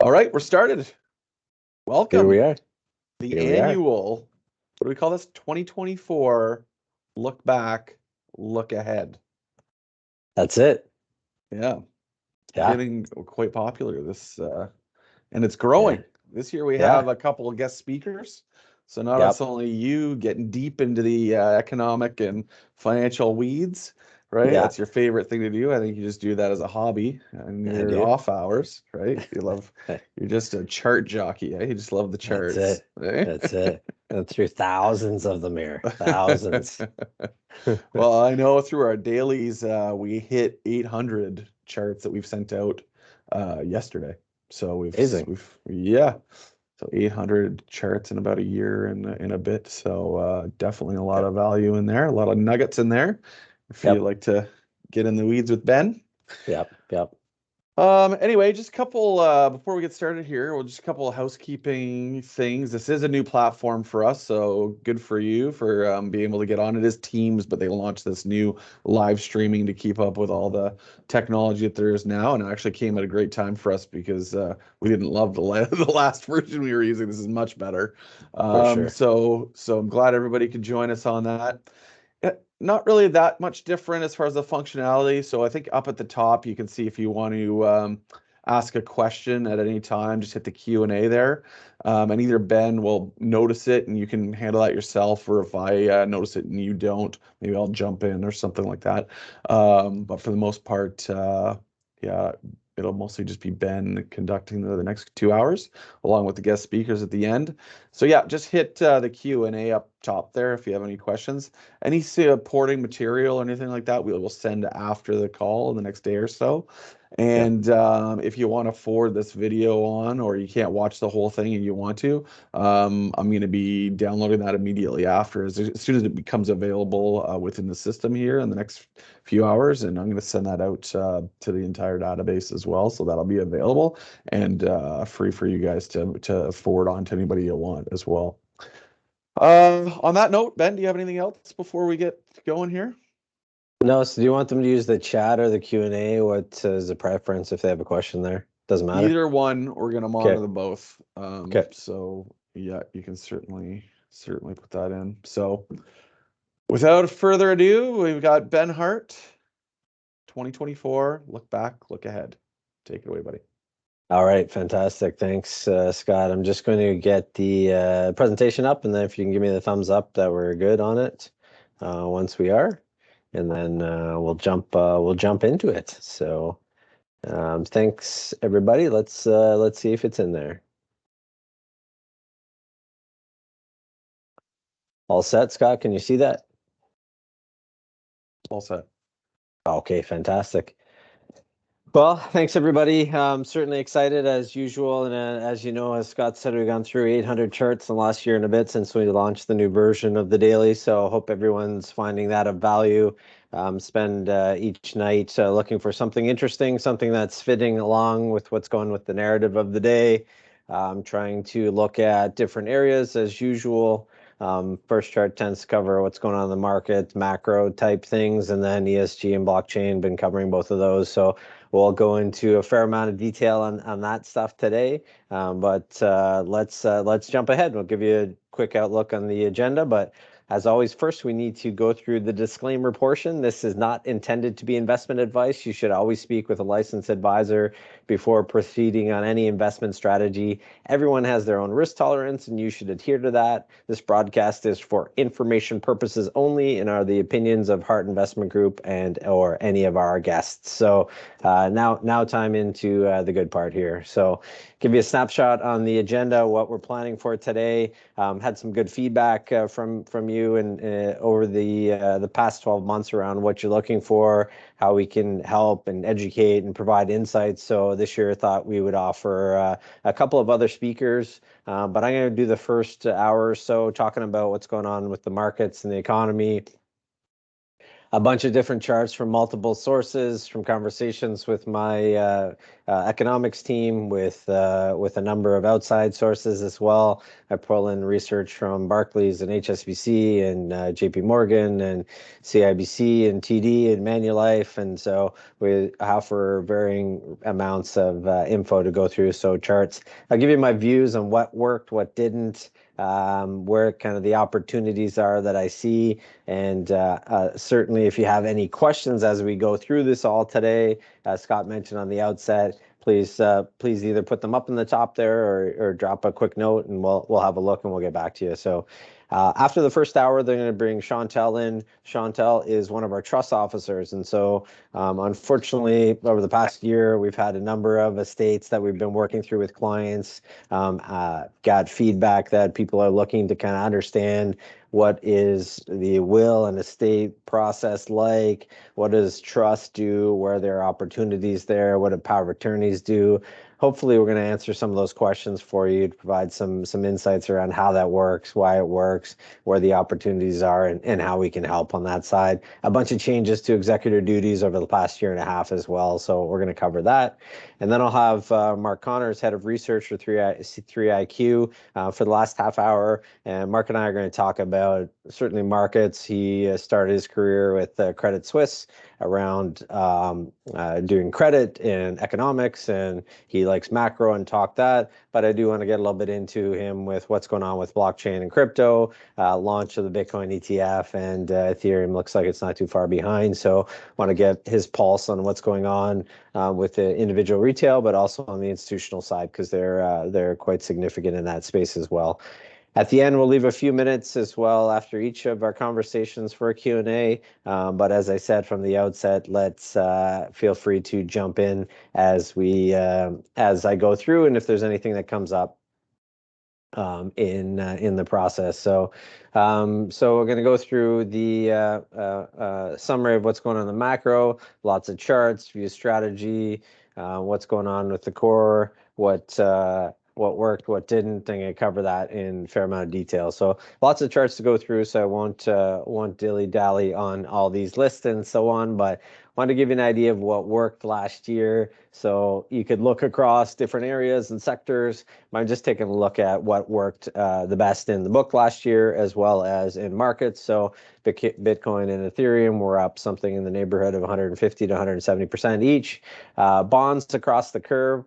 All right, we're started. Here we Welcome. are. The Here we are. annual, what do we call this? 2024 look back, look ahead. That's it. Yeah, Yeah. getting quite popular and it's Yeah. growing. This year we have Yeah. a couple of guest speakers. So not Yep. only you getting deep into the economic and financial weeds, right? Yeah. That's your favorite thing to do. I think you just do that as a hobby in I your do. off hours, right? You're just a chart jockey, eh? You just love the That's charts, it. eh? That's it. And through thousands of them here. Thousands. Well, I know through our dailies, we hit 800 charts that we've sent out yesterday. So Amazing. yeah, so 800 charts in about a year and in a bit. So definitely a lot Yep. of value in there, a lot of nuggets in there. If you Yep. like to get in the weeds with Ben. Yep. Yep. Anyway, just a couple before we get started here, well, just a couple of housekeeping things. This is a new platform for us, so good for you for being able to get on. It is Teams, but they launched this new live streaming to keep up with all the technology that there is now, and it actually came at a great time for us because we didn't love the last version we were using. This is much better. For sure. So I'm glad everybody could join us on that. Not really that much different as far as the functionality. So I think up at the top, you can see if you want to ask a question at any time, just hit the Q&A there. And either Ben will notice it and you can handle that yourself, or if I notice it and you don't, maybe I'll jump in or something like that. But for the most part, yeah, it'll mostly just be Ben conducting the next 2 hours, along with the guest speakers at the end. So yeah, just hit the Q&A up top there if you have any questions. Any supporting material or anything like that, we will send after the call the next day or so. Yep. And if you want to forward this video on, or you can't watch the whole thing and you want to, I'm going to be downloading that immediately after, as soon as it becomes available within the system here in the next few hours. And I'm going to send that out to the entire database as well. So that'll be available and free for you guys to forward on to anybody you want as well. On that note, Ben, do you have anything else before we get going here? No, so do you want them to use the chat or the Q&A? What is the preference if they have a question there? Doesn't matter. Either one, we're gonna Okay. monitor both. Okay. So yeah, you can certainly put that in. So without further ado, we've got Ben Hart, 2024. Look back, look ahead. Take it away, buddy. All right, fantastic. Thanks, Scott. I'm just going to get the presentation up, and then if you can give me the thumbs up that we're good on it, once we are, and then we'll jump into it. So, thanks everybody. Let's see if it's in there. All set, Scott? Can you see that? All set. Okay, fantastic. Well, thanks everybody. Certainly excited as usual, and as you know, as Scott said, we've gone through 800 charts in the last year and a bit since we launched the new version of the daily. So I hope everyone's finding that of value. Spend each night looking for something interesting, something that's fitting along with what's going with the narrative of the day. Trying to look at different areas as usual. First chart tends to cover what's going on in the market, macro type things, and then ESG and blockchain. Been covering both of those, so we'll go into a fair amount of detail on that stuff today. But let's jump ahead. We'll give you a quick outlook on the agenda, but as always, first we need to go through the disclaimer portion. This is not intended to be investment advice. You should always speak with a licensed advisor before proceeding on any investment strategy. Everyone has their own risk tolerance, and you should adhere to that. This broadcast is for information purposes only and are the opinions of HART Investment Group and or any of our guests. So now time into the good part here. So give you a snapshot on the agenda, what we're planning for today. Had some good feedback from you and over the past 12 months around what you're looking for, how we can help and educate and provide insights. So this year I thought we would offer a couple of other speakers, but I'm going to do the first hour or so talking about what's going on with the markets and the economy. a bunch of different charts from multiple sources, from conversations with my economics team, with a number of outside sources as well. I pull in research from Barclays and HSBC and JP Morgan and CIBC and TD and Manulife, and so we offer varying amounts of info to go through. So charts. I'll give you my views on what worked, what didn't, where kind of the opportunities are that I see. And certainly if you have any questions as we go through this all today, as Scott mentioned on the outset, please either put them up in the top there or drop a quick note, and we'll have a look and we'll get back to you. So after the first hour, they're going to bring Chantel in. Chantel is one of our trust officers. And so unfortunately, over the past year, we've had a number of estates that we've been working through with clients, got feedback that people are looking to kind of understand what is the will and estate process like, what does trust do, where there are opportunities there, what do power of attorneys do. Hopefully we're going to answer some of those questions for you to provide some insights around how that works, why it works, where the opportunities are, and how we can help on that side. A bunch of changes to executor duties over the past year and a half as well, so we're going to cover that. And then I'll have Mark Connors, head of research for 3IQ, for the last half hour. And Mark and I are going to talk about certainly markets. He started his career with Credit Suisse around doing credit and economics, and he likes macro and talk that. But I do want to get a little bit into him with what's going on with blockchain and crypto, launch of the Bitcoin ETF, and Ethereum looks like it's not too far behind. So want to get his pulse on what's going on with the individual retail, but also on the institutional side, because they're quite significant in that space as well. At the end, we'll leave a few minutes as well after each of our conversations for a Q&A. But as I said from the outset, let's feel free to jump in as I go through, and if there's anything that comes up in the process. So we're going to go through the summary of what's going on in the macro, lots of charts, view strategy, what's going on with the core, what worked, what didn't. I'm going to cover that in a fair amount of detail. So lots of charts to go through, so I won't dilly-dally on all these lists and so on, but I want to give you an idea of what worked last year. So you could look across different areas and sectors. I'm just taking a look at what worked the best in the book last year, as well as in markets. So Bitcoin and Ethereum were up something in the neighborhood of 150 to 170% each. Bonds across the curve.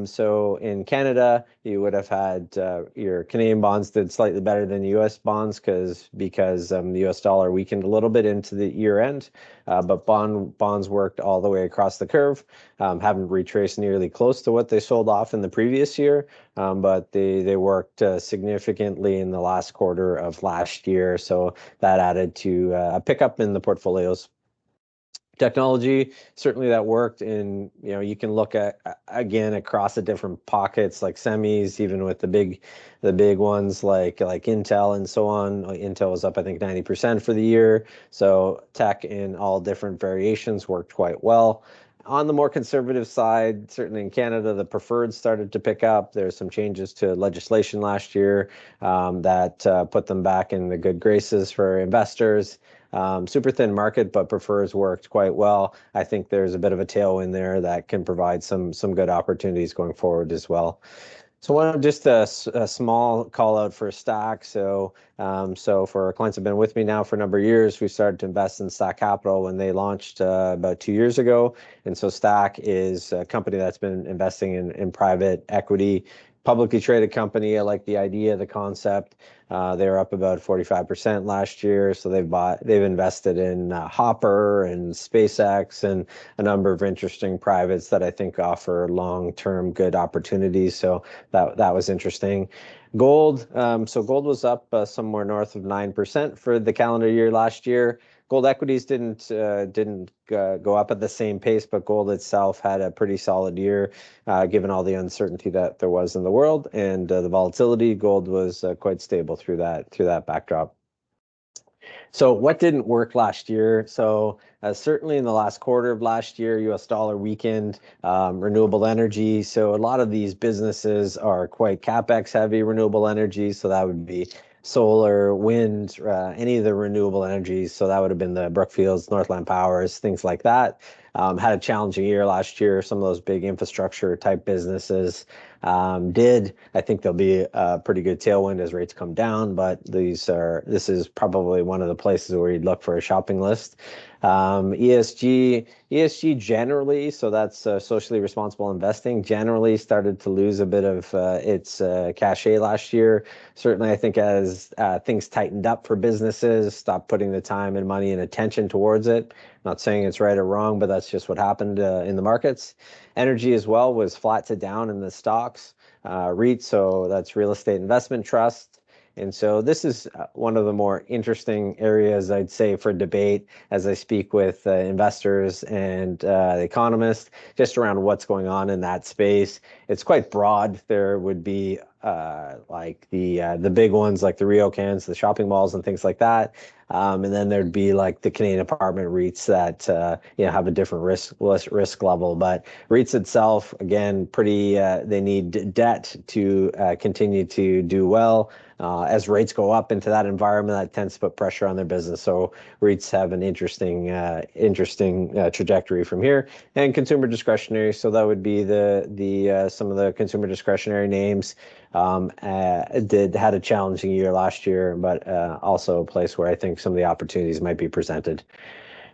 So in Canada, you would have had your Canadian bonds did slightly better than U.S. bonds because the U.S. dollar weakened a little bit into the year end, but bonds worked all the way across the curve. Haven't retraced nearly close to what they sold off in the previous year, but they worked significantly in the last quarter of last year. So that added to a pickup in the portfolios. Technology, certainly that worked. And you can look at again across the different pockets like semis, even with the big ones like Intel and so on. Intel was up, I think, 90% for the year. So tech in all different variations worked quite well. On the more conservative side, certainly in Canada, the preferred started to pick up. There's some changes to legislation last year that put them back in the good graces for investors. Super thin market, but prefers worked quite well. I think there's a bit of a tailwind there that can provide some good opportunities going forward as well. So just a small call out for Stack. So for our clients who have been with me now for a number of years, we started to invest in Stack Capital when they launched about 2 years ago. And so Stack is a company that's been investing in private equity, publicly traded company. I like the idea, the concept. They were up about 45% last year. So they've invested in Hopper and SpaceX and a number of interesting privates that I think offer long-term good opportunities. So that was interesting. Gold. So gold was up somewhere north of 9% for the calendar year last year. Gold equities didn't go up at the same pace, but gold itself had a pretty solid year, given all the uncertainty that there was in the world and the volatility. Gold was quite stable through that backdrop. So what didn't work last year? So certainly in the last quarter of last year, U.S. dollar weakened, renewable energy. So a lot of these businesses are quite CapEx heavy renewable energy. So that would be solar, wind, any of the renewable energies. So that would have been the Brookfields, Northland Powers, things like that. Had a challenging year last year. Some of those big infrastructure type businesses did. I think there'll be a pretty good tailwind as rates come down, but this is probably one of the places where you'd look for a shopping list. ESG generally, so that's socially responsible investing, generally started to lose a bit of its cachet last year. Certainly, I think as things tightened up for businesses, stopped putting the time and money and attention towards it. Not saying it's right or wrong, but that's just what happened in the markets. Energy as well was flat to down in the stocks. REIT, so that's real estate investment trust. And so this is one of the more interesting areas, I'd say, for debate as I speak with investors and economists just around what's going on in that space. It's quite broad. There would be like the big ones like the RioCans, the shopping malls, and things like that. And then there'd be like the Canadian apartment REITs that have a different risk level. But REITs itself, again, pretty they need debt to continue to do well. As rates go up into that environment, that tends to put pressure on their business. So REITs have an interesting trajectory from here. And consumer discretionary, so that would be the some of the consumer discretionary names. Had a challenging year last year, but also a place where I think some of the opportunities might be presented.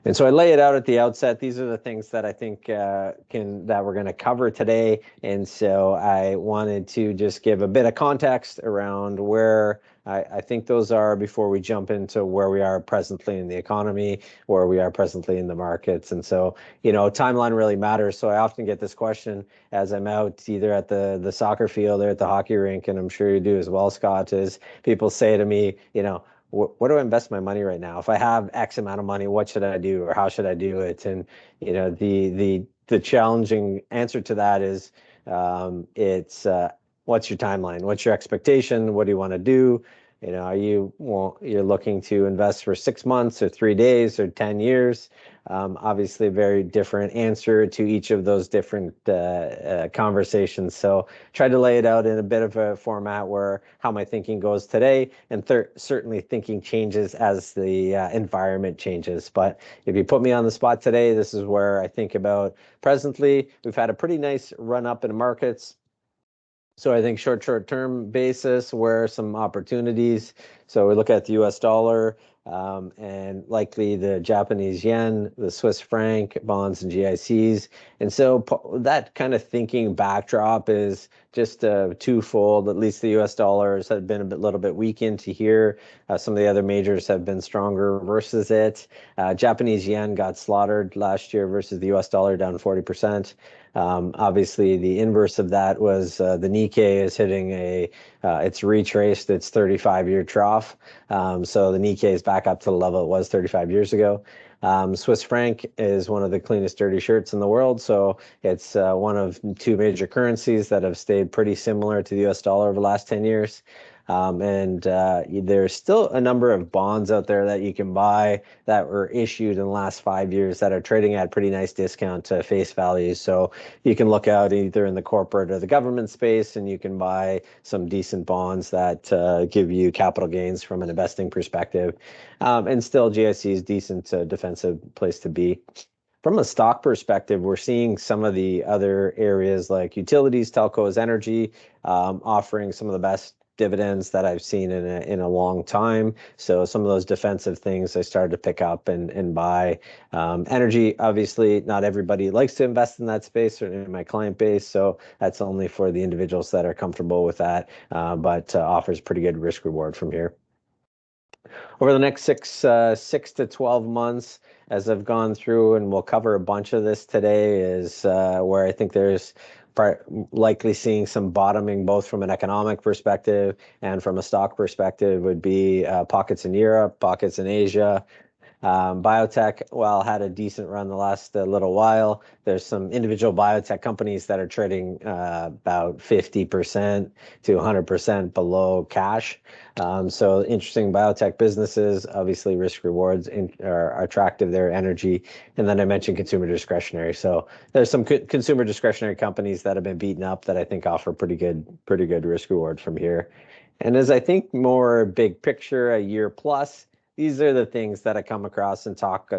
And so I lay it out at the outset. These are the things that I think that we're going to cover today. And so I wanted to just give a bit of context around where I think those are before we jump into where we are presently in the economy, where we are presently in the markets. And so, timeline really matters. So I often get this question as I'm out either at the soccer field or at the hockey rink, and I'm sure you do as well, Scott, is people say to me, where do I invest my money right now? If I have X amount of money, what should I do, or how should I do it? And the challenging answer to that is it's what's your timeline? What's your expectation? What do you want to do? You're looking to invest for 6 months or 3 days or 10 years. Obviously, a very different answer to each of those different conversations. So try to lay it out in a bit of a format where how my thinking goes today, and certainly thinking changes as the environment changes. But if you put me on the spot today, this is where I think about presently. We've had a pretty nice run up in markets. So I think short-term basis, where some opportunities. So we look at the US dollar and likely the Japanese yen, the Swiss franc, bonds and GICs. And so that kind of thinking backdrop is just twofold. At least the US dollars have been little bit weak into here. Some of the other majors have been stronger versus it. Japanese yen got slaughtered last year versus the US dollar, down 40%. Obviously, the inverse of that was the Nikkei is hitting it's retraced its 35-year trough. So the Nikkei is back up to the level it was 35 years ago. Swiss franc is one of the cleanest dirty shirts in the world. So it's one of two major currencies that have stayed pretty similar to the US dollar over the last 10 years. And there's still a number of bonds out there that you can buy that were issued in the last 5 years that are trading at pretty nice discount to face value. So you can look out either in the corporate or the government space, and you can buy some decent bonds that give you capital gains from an investing perspective. And still, GIC is decent defensive place to be. From a stock perspective, we're seeing some of the other areas like utilities, telcos, energy, offering some of the best dividends that I've seen in a long time. So some of those defensive things I started to pick up and buy. Energy, obviously, not everybody likes to invest in that space, certainly in my client base. So that's only for the individuals that are comfortable with that, but offers pretty good risk reward from here. Over the next 6 to 12 months, as I've gone through, and we'll cover a bunch of this today, is where I think there's likely seeing some bottoming both from an economic perspective and from a stock perspective would be pockets in Europe, pockets in Asia. Biotech, well, had a decent run the last little while. There's some individual biotech companies that are trading about 50% to 100% below cash. So interesting biotech businesses, obviously risk rewards are attractive there, energy. And then I mentioned consumer discretionary. So there's some consumer discretionary companies that have been beaten up that I think offer pretty good risk reward from here. And as I think more big picture, a year plus, these are the things that I come across and talk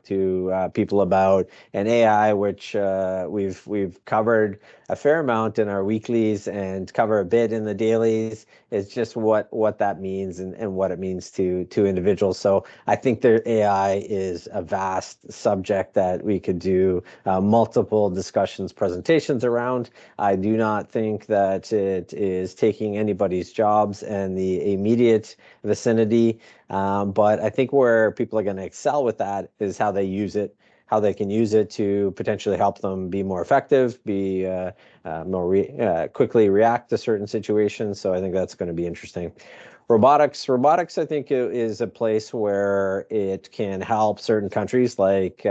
to people about. And AI, which we've covered a fair amount in our weeklies and cover a bit in the dailies, is just what that means and what it means to individuals. So I think their AI is a vast subject that we could do multiple discussions, presentations around. I do not think that it is taking anybody's jobs in the immediate vicinity, but I think where people are going to excel with that is how they use it, how they can use it to potentially help them be more effective, be quickly react to certain situations. So I think that's going to be interesting. Robotics, I think is a place where it can help certain countries like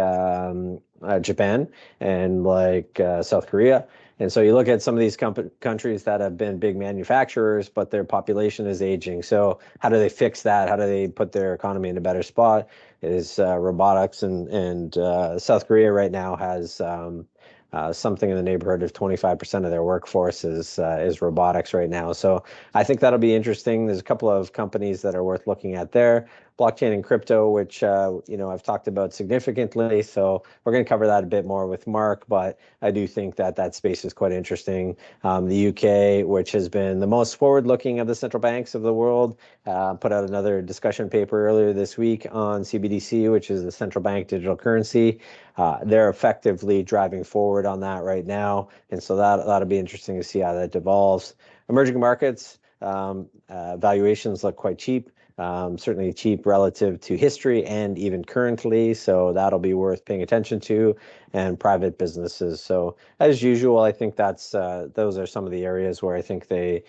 Japan and like South Korea. And so you look at some of these countries that have been big manufacturers, but their population is aging. So how do they fix that? How do they put their economy in a better spot? Is robotics, and South Korea right now has something in the neighborhood of 25% of their workforce is robotics right now. So I think that'll be interesting. There's a couple of companies that are worth looking at there. Blockchain and crypto, which I've talked about significantly. So we're going to cover that a bit more with Mark, but I do think that that space is quite interesting. The UK, which has been the most forward-looking of the central banks of the world, put out another discussion paper earlier this week on CBDC, which is the central bank digital currency. They're effectively driving forward on that right now, and so that'll be interesting to see how that evolves. Emerging markets valuations look quite cheap. Certainly cheap relative to history and even currently, so that'll be worth paying attention to, and private businesses. So as usual, I think that's those are some of the areas where I think they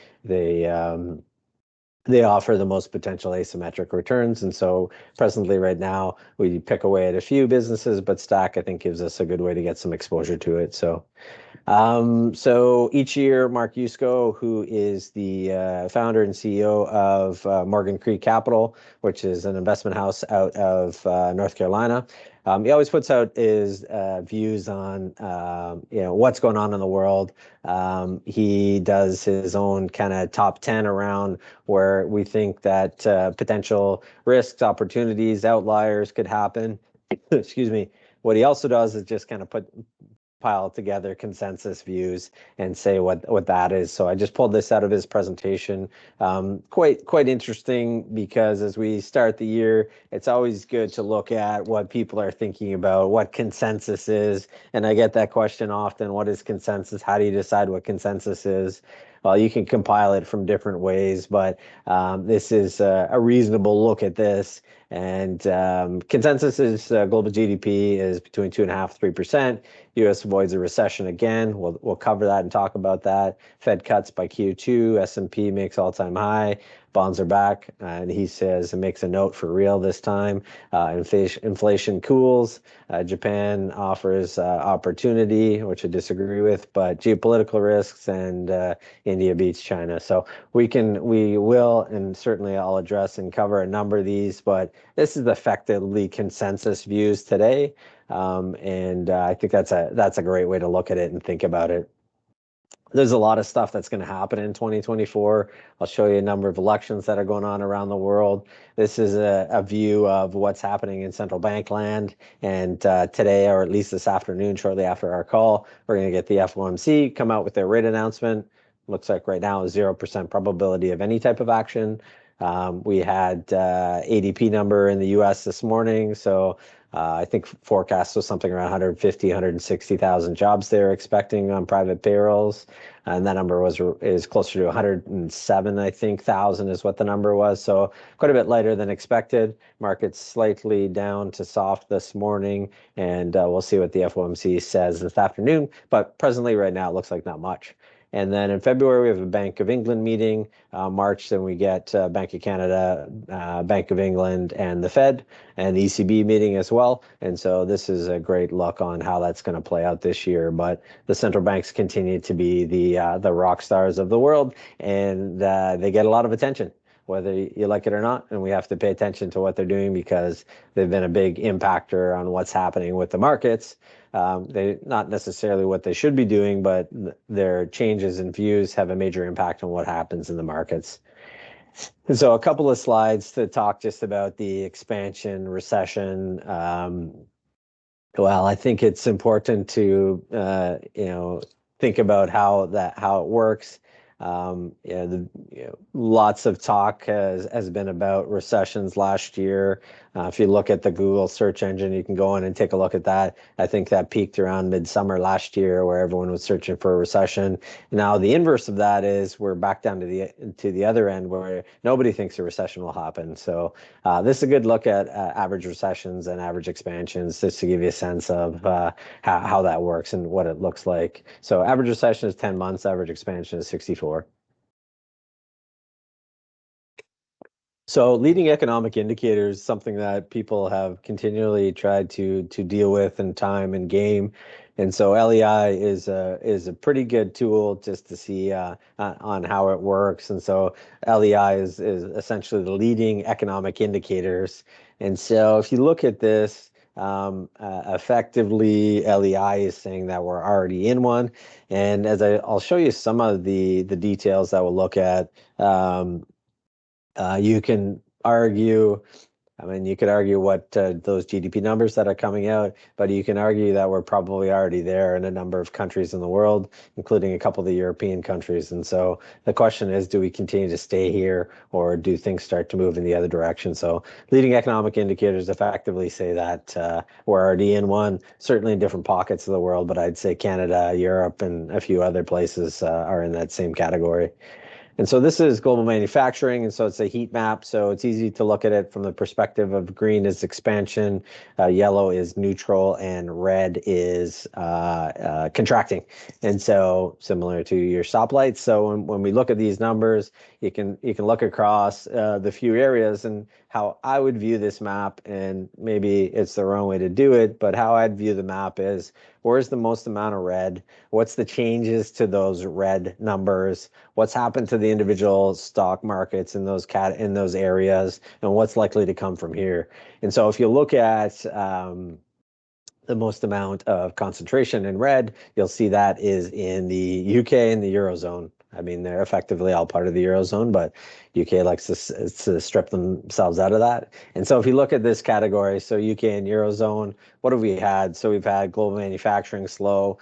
offer the most potential asymmetric returns. And so presently right now, we pick away at a few businesses, but Stack, I think, gives us a good way to get some exposure to it. So each year, Mark Yusko, who is the founder and CEO of Morgan Creek Capital, which is an investment house out of North Carolina, he always puts out his views on what's going on in the world. He does his own kind of top 10 around where we think that potential risks, opportunities, outliers could happen. Excuse me. What he also does is just kind of pile together consensus views and say what that is. So I just pulled this out of his presentation. Quite interesting, because as we start the year, it's always good to look at what people are thinking about, what consensus is. And I get that question often: what is consensus? How do you decide what consensus is? Well, you can compile it from different ways, but this is a reasonable look at this. And consensus is global GDP is between 2.5%, 3%. U.S. avoids a recession again. We'll cover that and talk about that. Fed cuts by Q2. S&P makes all-time high. Bonds are back, and he says it makes a note for real this time. Inflation cools. Japan offers opportunity, which I disagree with, but geopolitical risks, and India beats China. So we will, and certainly I'll address and cover a number of these, but this is effectively consensus views today. And I think that's a great way to look at it and think about it. There's a lot of stuff that's going to happen in 2024. I'll show you a number of elections that are going on around the world. This is a view of what's happening in central bank land. And today, or at least this afternoon, shortly after our call, we're going to get the FOMC come out with their rate announcement. Looks like right now 0% probability of any type of action. We had ADP number in the US this morning. So I think forecast was something around 150, 160,000 jobs they're expecting on private payrolls. And that number is closer to 107, I think, thousand is what the number was. So quite a bit lighter than expected. Market's slightly down to soft this morning, and we'll see what the FOMC says this afternoon. But presently, right now, it looks like not much. And then in February, we have a Bank of England meeting. March, then we get Bank of Canada, Bank of England, and the Fed, and the ECB meeting as well. And so this is a great look on how that's going to play out this year. But the central banks continue to be the rock stars of the world, and they get a lot of attention, whether you like it or not. And we have to pay attention to what they're doing, because they've been a big impactor on what's happening with the markets. They not necessarily what they should be doing, but their changes in views have a major impact on what happens in the markets. So a couple of slides to talk just about the expansion, recession. Well, I think it's important to think about how it works. Lots of talk has been about recessions last year. If you look at the Google search engine, you can go in and take a look at that. I think that peaked around midsummer last year, where everyone was searching for a recession. Now the inverse of that is we're back down to the other end, where nobody thinks a recession will happen. So this is a good look at average recessions and average expansions, just to give you a sense of how that works and what it looks like. So average recession is 10 months, average expansion is 64. So leading economic indicators, something that people have continually tried to deal with in time and game. And so LEI is a pretty good tool just to see on how it works. And so LEI is essentially the leading economic indicators. And so if you look at this, effectively LEI is saying that we're already in one. And as I'll show you some of the details that we'll look at. You can argue, I mean, you could argue what those GDP numbers that are coming out, but you can argue that we're probably already there in a number of countries in the world, including a couple of the European countries. And so the question is, do we continue to stay here, or do things start to move in the other direction? So leading economic indicators effectively say that we're already in one, certainly in different pockets of the world, but I'd say Canada, Europe, and a few other places are in that same category. And so this is global manufacturing, and so it's a heat map. So it's easy to look at it from the perspective of green is expansion, yellow is neutral, and red is contracting. And so similar to your stoplights. So when we look at these numbers, you can look across the few areas, and how I would view this map, and maybe it's the wrong way to do it, but how I'd view the map is, where's the most amount of red? What's the changes to those red numbers? What's happened to the individual stock markets in those areas, and what's likely to come from here? And so if you look at the most amount of concentration in red, you'll see that is in the UK and the Eurozone. I mean, they're effectively all part of the Eurozone, but UK likes to strip themselves out of that. And so if you look at this category, so UK and Eurozone, what have we had? So we've had global manufacturing slow.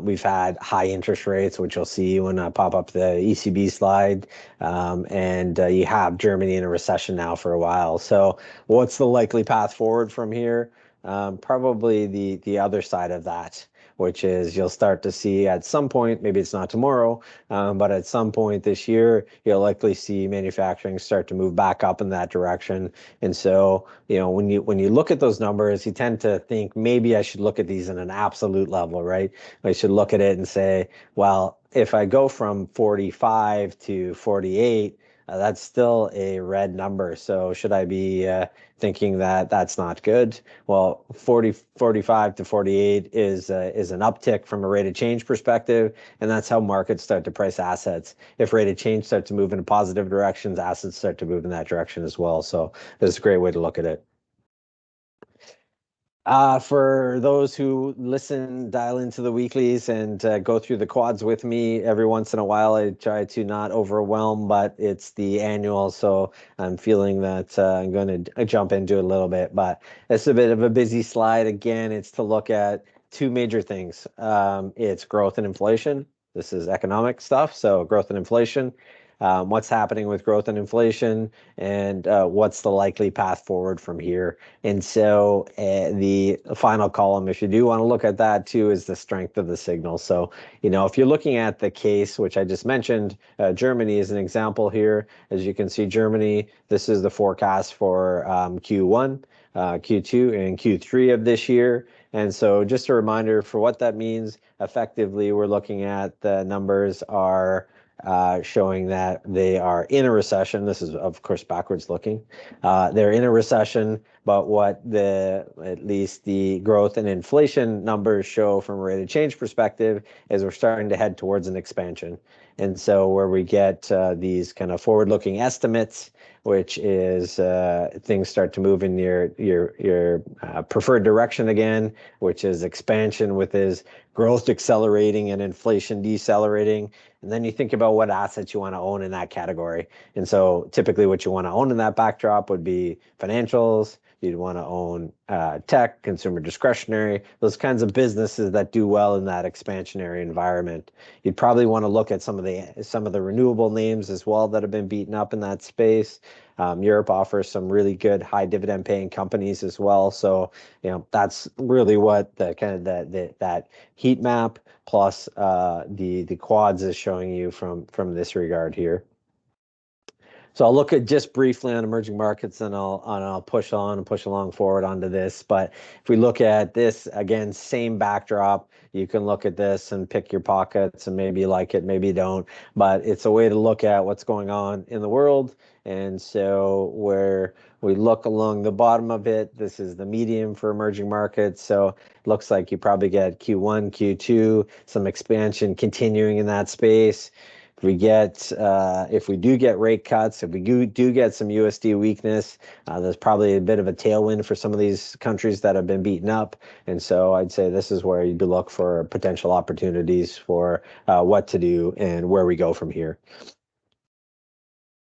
We've had high interest rates, which you'll see when I pop up the ECB slide. And you have Germany in a recession now for a while. So what's the likely path forward from here? Probably the other side of that, which is you'll start to see at some point, maybe it's not tomorrow, but at some point this year, you'll likely see manufacturing start to move back up in that direction. And so, when you look at those numbers, you tend to think maybe I should look at these in an absolute level, right? I should look at it and say, well, if I go from 45 to 48, that's still a red number. So should I be thinking that that's not good? Well, 45 to 48 is an uptick from a rate of change perspective, and that's how markets start to price assets. If rate of change starts to move in positive directions, assets start to move in that direction as well. So this is a great way to look at it. For those who listen, dial into the weeklies and go through the quads with me every once in a while. I try to not overwhelm, but it's the annual, so I'm feeling that I'm going to jump into it a little bit. But it's a bit of a busy slide. Again, it's to look at two major things. It's growth and inflation. This is economic stuff, so growth and inflation. What's happening with growth and inflation, and what's the likely path forward from here. And so the final column, if you do want to look at that too, is the strength of the signal. So, if you're looking at the case, which I just mentioned, Germany is an example here. As you can see, Germany, this is the forecast for Q1, Q2, and Q3 of this year. And so just a reminder for what that means, effectively, we're looking at the numbers are showing that they are in a recession. This is, of course, backwards looking. They're in a recession, but what at least the growth and inflation numbers show from a rate of change perspective is we're starting to head towards an expansion. And so where we get these kind of forward-looking estimates, which is things start to move in your preferred direction again, which is expansion with is growth accelerating and inflation decelerating. And then you think about what assets you want to own in that category. And so typically what you want to own in that backdrop would be financials. You'd want to own tech, consumer discretionary, those kinds of businesses that do well in that expansionary environment. You'd probably want to look at some of the renewable names as well that have been beaten up in that space. Europe offers some really good high dividend paying companies as well. So, that's really what the kind of that heat map plus the quads is showing you from this regard here. So I'll look at just briefly on emerging markets, and I'll push on and push along forward onto this. But if we look at this again, same backdrop, you can look at this and pick your pockets, and maybe you like it, maybe you don't. But it's a way to look at what's going on in the world. And so where we look along the bottom of it, this is the medium for emerging markets. So it looks like you probably get Q1, Q2, some expansion continuing in that space. If we do get rate cuts, if we do get some USD weakness, there's probably a bit of a tailwind for some of these countries that have been beaten up. And so I'd say this is where you'd look for potential opportunities for what to do and where we go from here.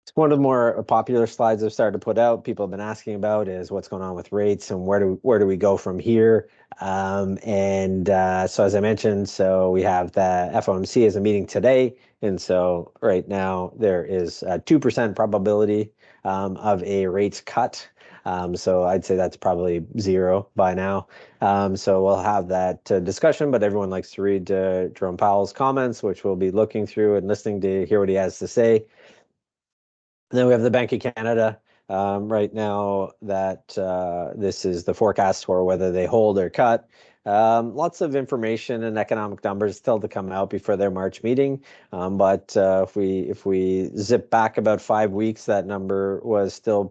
It's one of the more popular slides I've started to put out. People have been asking about is what's going on with rates and where do we go from here. So as I mentioned, so we have the FOMC as a meeting today. And so right now there is a 2% probability of a rates cut. So I'd say that's probably zero by now. So we'll have that discussion, but everyone likes to read Jerome Powell's comments, which we'll be looking through and listening to hear what he has to say. And then we have the Bank of Canada. Right now that this is the forecast for whether they hold or cut. Lots of information and economic numbers still to come out before their March meeting. But if we zip back about 5 weeks, that number was still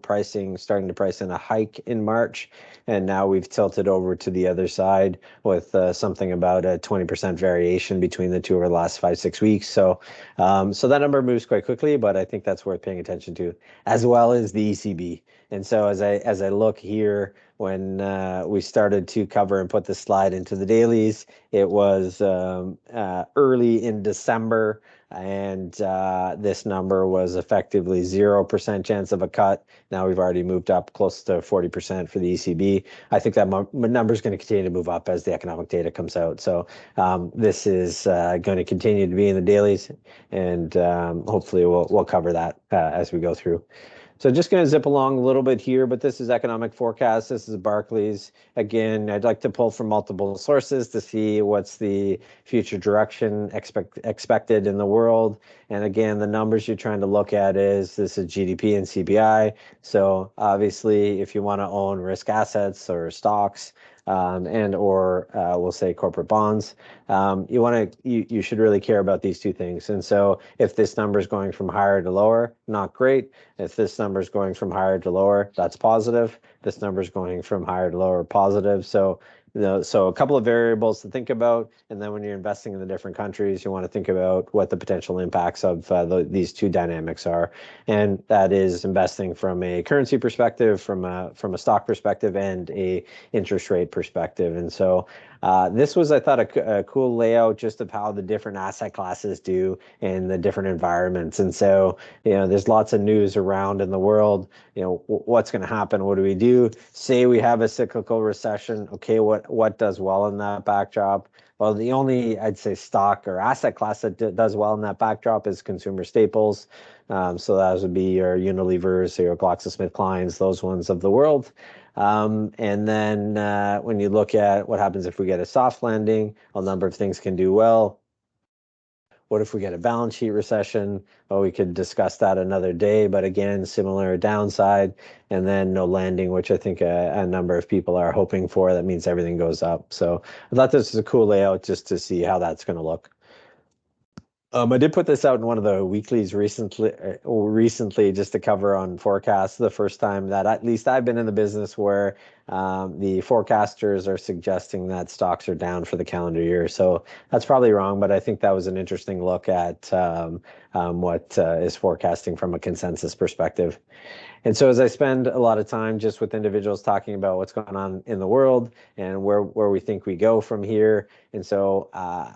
starting to price in a hike in March. And now we've tilted over to the other side with something about a 20% variation between the two over the last 5-6 weeks. So that number moves quite quickly, but I think that's worth paying attention to, as well as the ECB. And so as I look here, when we started to cover and put the slide into the dailies, it was early in December, and this number was effectively 0% chance of a cut. Now we've already moved up close to 40% for the ECB. I think that number is going to continue to move up as the economic data comes out. So this is going to continue to be in the dailies, and hopefully we'll cover that as we go through. So just going to zip along a little bit here, but this is economic forecast. This is Barclays. Again, I'd like to pull from multiple sources to see what's the future direction expected in the world. And again, the numbers you're trying to look at this is GDP and CPI. So obviously, if you want to own risk assets or stocks, or we'll say corporate bonds, you should really care about these two things. And so if this number is going from higher to lower, not great. If this number is going from higher to lower, that's positive. This number is going from higher to lower, positive. So a couple of variables to think about. And then when you're investing in the different countries, you want to think about what the potential impacts of these two dynamics are. And that is investing from a currency perspective, from a stock perspective, and a interest rate perspective. And so this was, I thought, a cool layout just of how the different asset classes do in the different environments. And so, there's lots of news around in the world. What's going to happen? What do we do? Say we have a cyclical recession. Okay, what does well in that backdrop? Well, the only, I'd say, stock or asset class that does well in that backdrop is consumer staples. So that would be your Unilevers, your GlaxoSmithKlines, those ones of the world. And then when you look at what happens if we get a soft landing, a number of things can do well. What if we get a balance sheet recession? Well, we could discuss that another day, but again, similar downside, and then no landing, which I think a number of people are hoping for. That means everything goes up. So I thought this was a cool layout just to see how that's going to look. I did put this out in one of the weeklies recently just to cover on forecasts. The first time that at least I've been in the business where the forecasters are suggesting that stocks are down for the calendar year. So that's probably wrong, but I think that was an interesting look at what is forecasting from a consensus perspective. And so as I spend a lot of time just with individuals talking about what's going on in the world and where we think we go from here. And so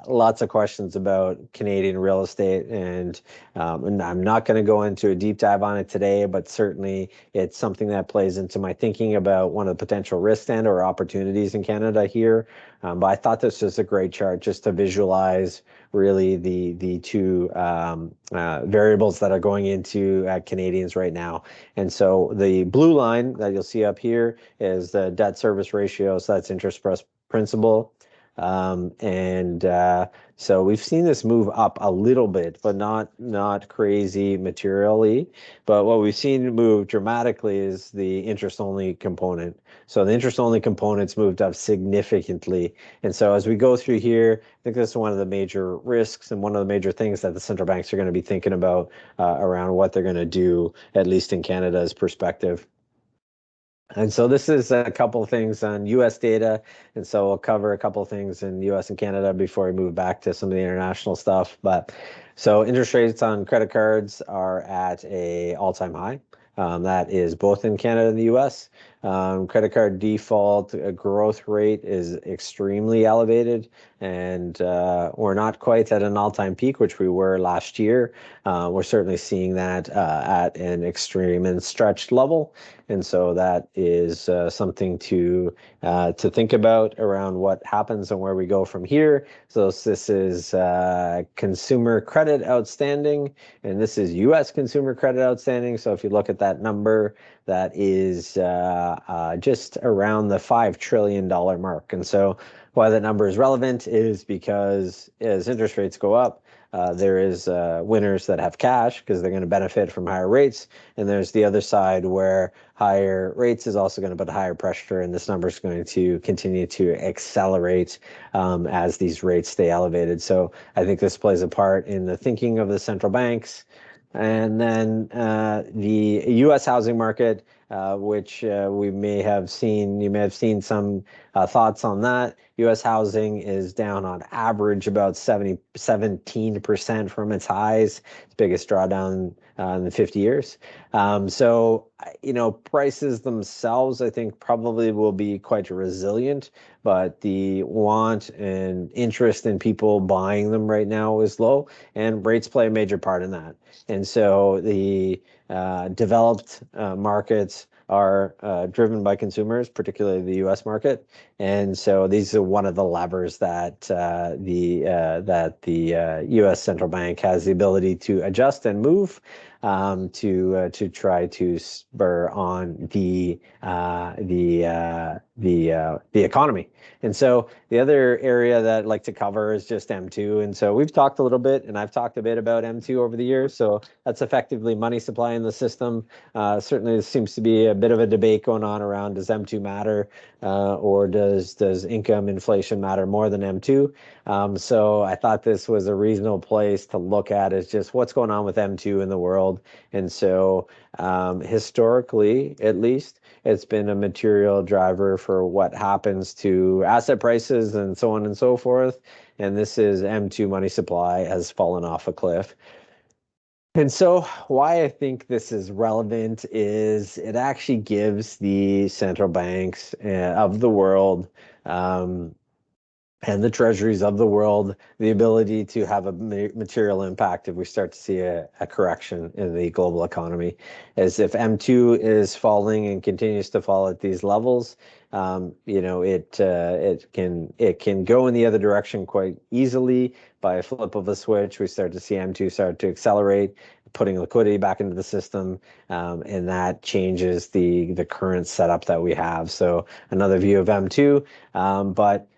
lots of questions about Canadian real estate. And I'm not going to go into a deep dive on it today, but certainly it's something that plays into my thinking about one of the potential risks and or opportunities in Canada here. But I thought this was a great chart just to visualize really the two variables that are going into Canadians right now. And so the blue line that you'll see up here is the debt service ratio. So that's interest plus principal. So we've seen this move up a little bit, but not crazy materially. But what we've seen move dramatically is the interest-only component. So the interest-only component's moved up significantly. And so as we go through here, I think this is one of the major risks and one of the major things that the central banks are going to be thinking about around what they're going to do, at least in Canada's perspective. And so this is a couple of things on US data. And so we'll cover a couple of things in US and Canada before we move back to some of the international stuff. But so interest rates on credit cards are at a all-time high. That is both in Canada and the US. Credit card default growth rate is extremely elevated, and we're not quite at an all-time peak, which we were last year. We're certainly seeing that at an extreme and stretched level. And so that is something to think about around what happens and where we go from here. So this is consumer credit outstanding, and this is U.S. consumer credit outstanding. So if you look at that number, that is just around the $5 trillion mark. And so why that number is relevant is because as interest rates go up, there is winners that have cash because they're going to benefit from higher rates. And there's the other side where higher rates is also going to put higher pressure, and this number is going to continue to accelerate as these rates stay elevated. So I think this plays a part in the thinking of the central banks. And then the U.S. housing market, which we may have seen, you may have seen some thoughts on that. U.S. housing is down on average about 17% from its highs. Its biggest drawdown in the 50 years. So, prices themselves, I think, probably will be quite resilient, but the want and interest in people buying them right now is low, and rates play a major part in that. And so the developed markets are driven by consumers, particularly the U.S. market, and so these are one of the levers that the U.S. central bank has the ability to adjust and move to try to spur on the economy. And so the other area that I'd like to cover is just M2. And so we've talked a little bit, and I've talked a bit about M2 over the years. So that's effectively money supply in the system. Certainly, there seems to be a bit of a debate going on around, does M2 matter, or does income inflation matter more than M2? So I thought this was a reasonable place to look at is just what's going on with M2 in the world. And so historically, at least, it's been a material driver for what happens to asset prices and so on and so forth. And this is M2 money supply has fallen off a cliff. And so why I think this is relevant is it actually gives the central banks of the world and the treasuries of the world the ability to have a material impact if we start to see a correction in the global economy. As if M2 is falling and continues to fall at these levels, it can go in the other direction quite easily by a flip of a switch. We start to see M2 start to accelerate, putting liquidity back into the system, and that changes the current setup that we have. So another view of M2, but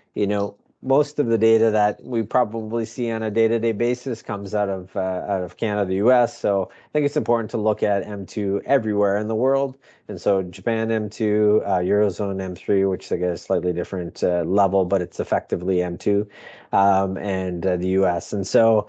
most of the data that we probably see on a day-to-day basis comes out of Canada, the US. So I think it's important to look at M2 everywhere in the world. And so Japan M2, Eurozone M3, which I guess slightly different level, but it's effectively M2, and the US. And so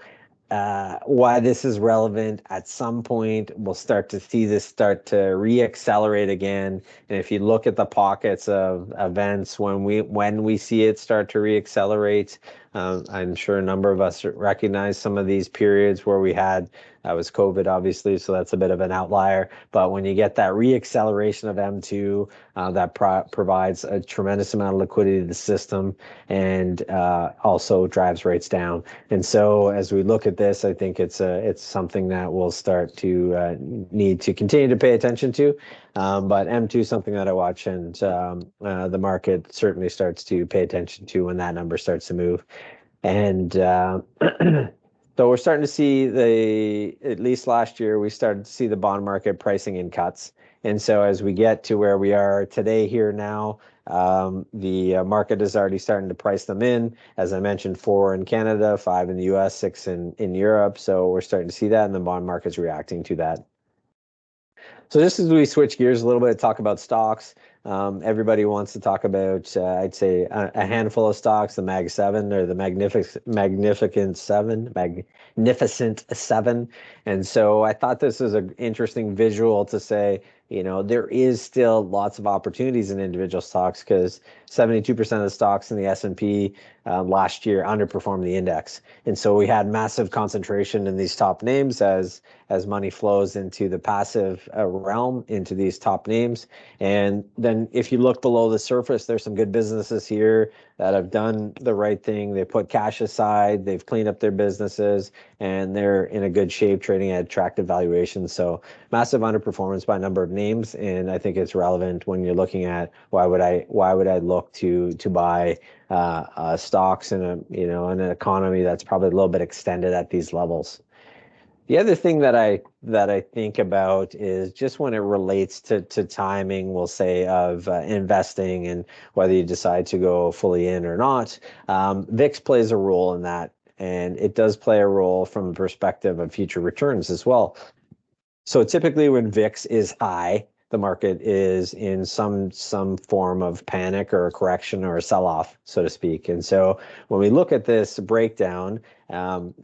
why this is relevant at some point, we'll start to see this start to reaccelerate again. And if you look at the pockets of events when we see it start to reaccelerate, I'm sure a number of us recognize some of these periods where we had, that was COVID, obviously, so that's a bit of an outlier. But when you get that reacceleration of M2, that provides a tremendous amount of liquidity to the system and also drives rates down. And so as we look at this, I think it's something that we'll start to need to continue to pay attention to. But M2 is something that I watch, and the market certainly starts to pay attention to when that number starts to move. And so we're starting to see at least last year, we started to see the bond market pricing in cuts. And so as we get to where we are today here now, the market is already starting to price them in. As I mentioned, 4 in Canada, 5 in the US, 6 in Europe. So we're starting to see that, and the bond market's reacting to that. So just as we switch gears a little bit, talk about stocks. Everybody wants to talk about, I'd say, a handful of stocks, the Mag 7 or the Magnificent Seven. And so I thought this was an interesting visual to say, there is still lots of opportunities in individual stocks because 72% of the stocks in the S&P last year underperformed the index. And so we had massive concentration in these top names as money flows into the passive realm, into these top names. And then if you look below the surface, there's some good businesses here that have done the right thing. They put cash aside, they've cleaned up their businesses, and they're in a good shape, trading at attractive valuations. So massive underperformance by a number of names, and I think it's relevant when you're looking at why would I look to buy stocks in in an economy that's probably a little bit extended at these levels. The other thing that I think about is just when it relates to timing, we'll say, of investing and whether you decide to go fully in or not. VIX plays a role in that, and it does play a role from the perspective of future returns as well. So typically when VIX is high, the market is in some form of panic or a correction or a sell-off, so to speak. And so when we look at this breakdown,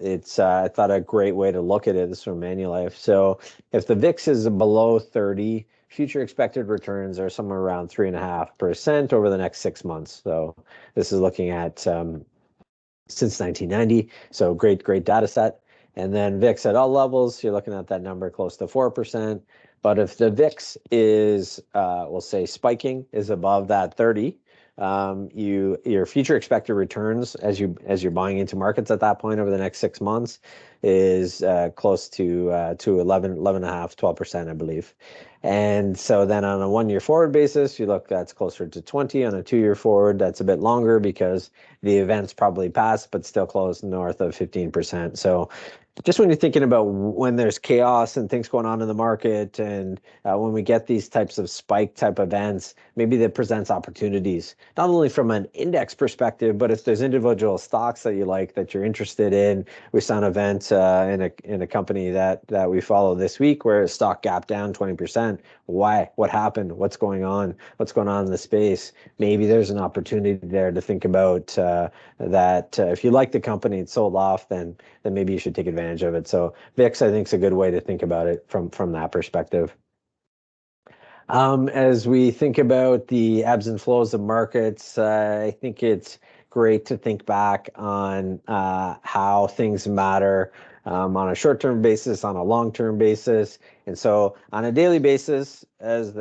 it's I thought a great way to look at it is from Manulife. So if the VIX is below 30, future expected returns are somewhere around 3.5% over the next 6 months. So this is looking at since 1990. So great data set. And then VIX at all levels, you're looking at that number close to 4%. But if the VIX is, we'll say, spiking, is above that 30, your future expected returns as you're buying into markets at that point over the next 6 months is close to 11.5, 12%, I believe. And so then on a 1-year forward basis, that's closer to 20. On a 2-year forward, that's a bit longer because the event's probably passed, but still close north of 15%. So just when you're thinking about when there's chaos and things going on in the market, and when we get these types of spike type events, maybe that presents opportunities, not only from an index perspective, but if there's individual stocks that you like, that you're interested in. We saw an event in a company that we follow this week where stock gap down 20%. Why? What happened? What's going on? What's going on in the space? Maybe there's an opportunity there to think about that. If you like the company, it's sold off, then maybe you should take advantage of it. So VIX, I think, is a good way to think about it from that perspective. As we think about the ebbs and flows of markets, I think it's great to think back on how things matter on a short-term basis, on a long-term basis. And so on a daily basis, as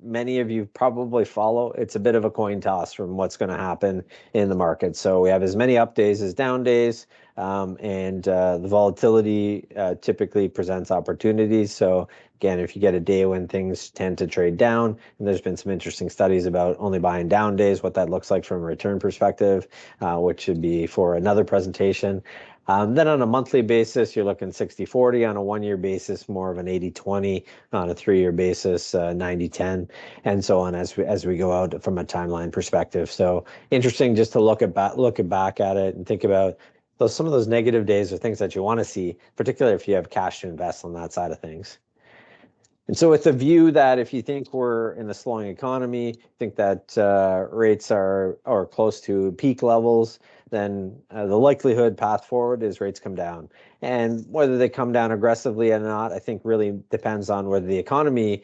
many of you probably follow, it's a bit of a coin toss from what's going to happen in the market. So we have as many up days as down days, and the volatility typically presents opportunities. So again, if you get a day when things tend to trade down, and there's been some interesting studies about only buying down days, what that looks like from a return perspective, which should be for another presentation. Then on a monthly basis, you're looking 60-40. On a 1-year basis, more of an 80-20. On a 3-year basis, 90-10, and so on as we go out from a timeline perspective. So interesting just to look back at it and think about some of those negative days are things that you want to see, particularly if you have cash to invest on that side of things. And so with the view that if you think we're in a slowing economy, think that rates are close to peak levels, then the likelihood path forward is rates come down. And whether they come down aggressively or not, I think really depends on whether the economy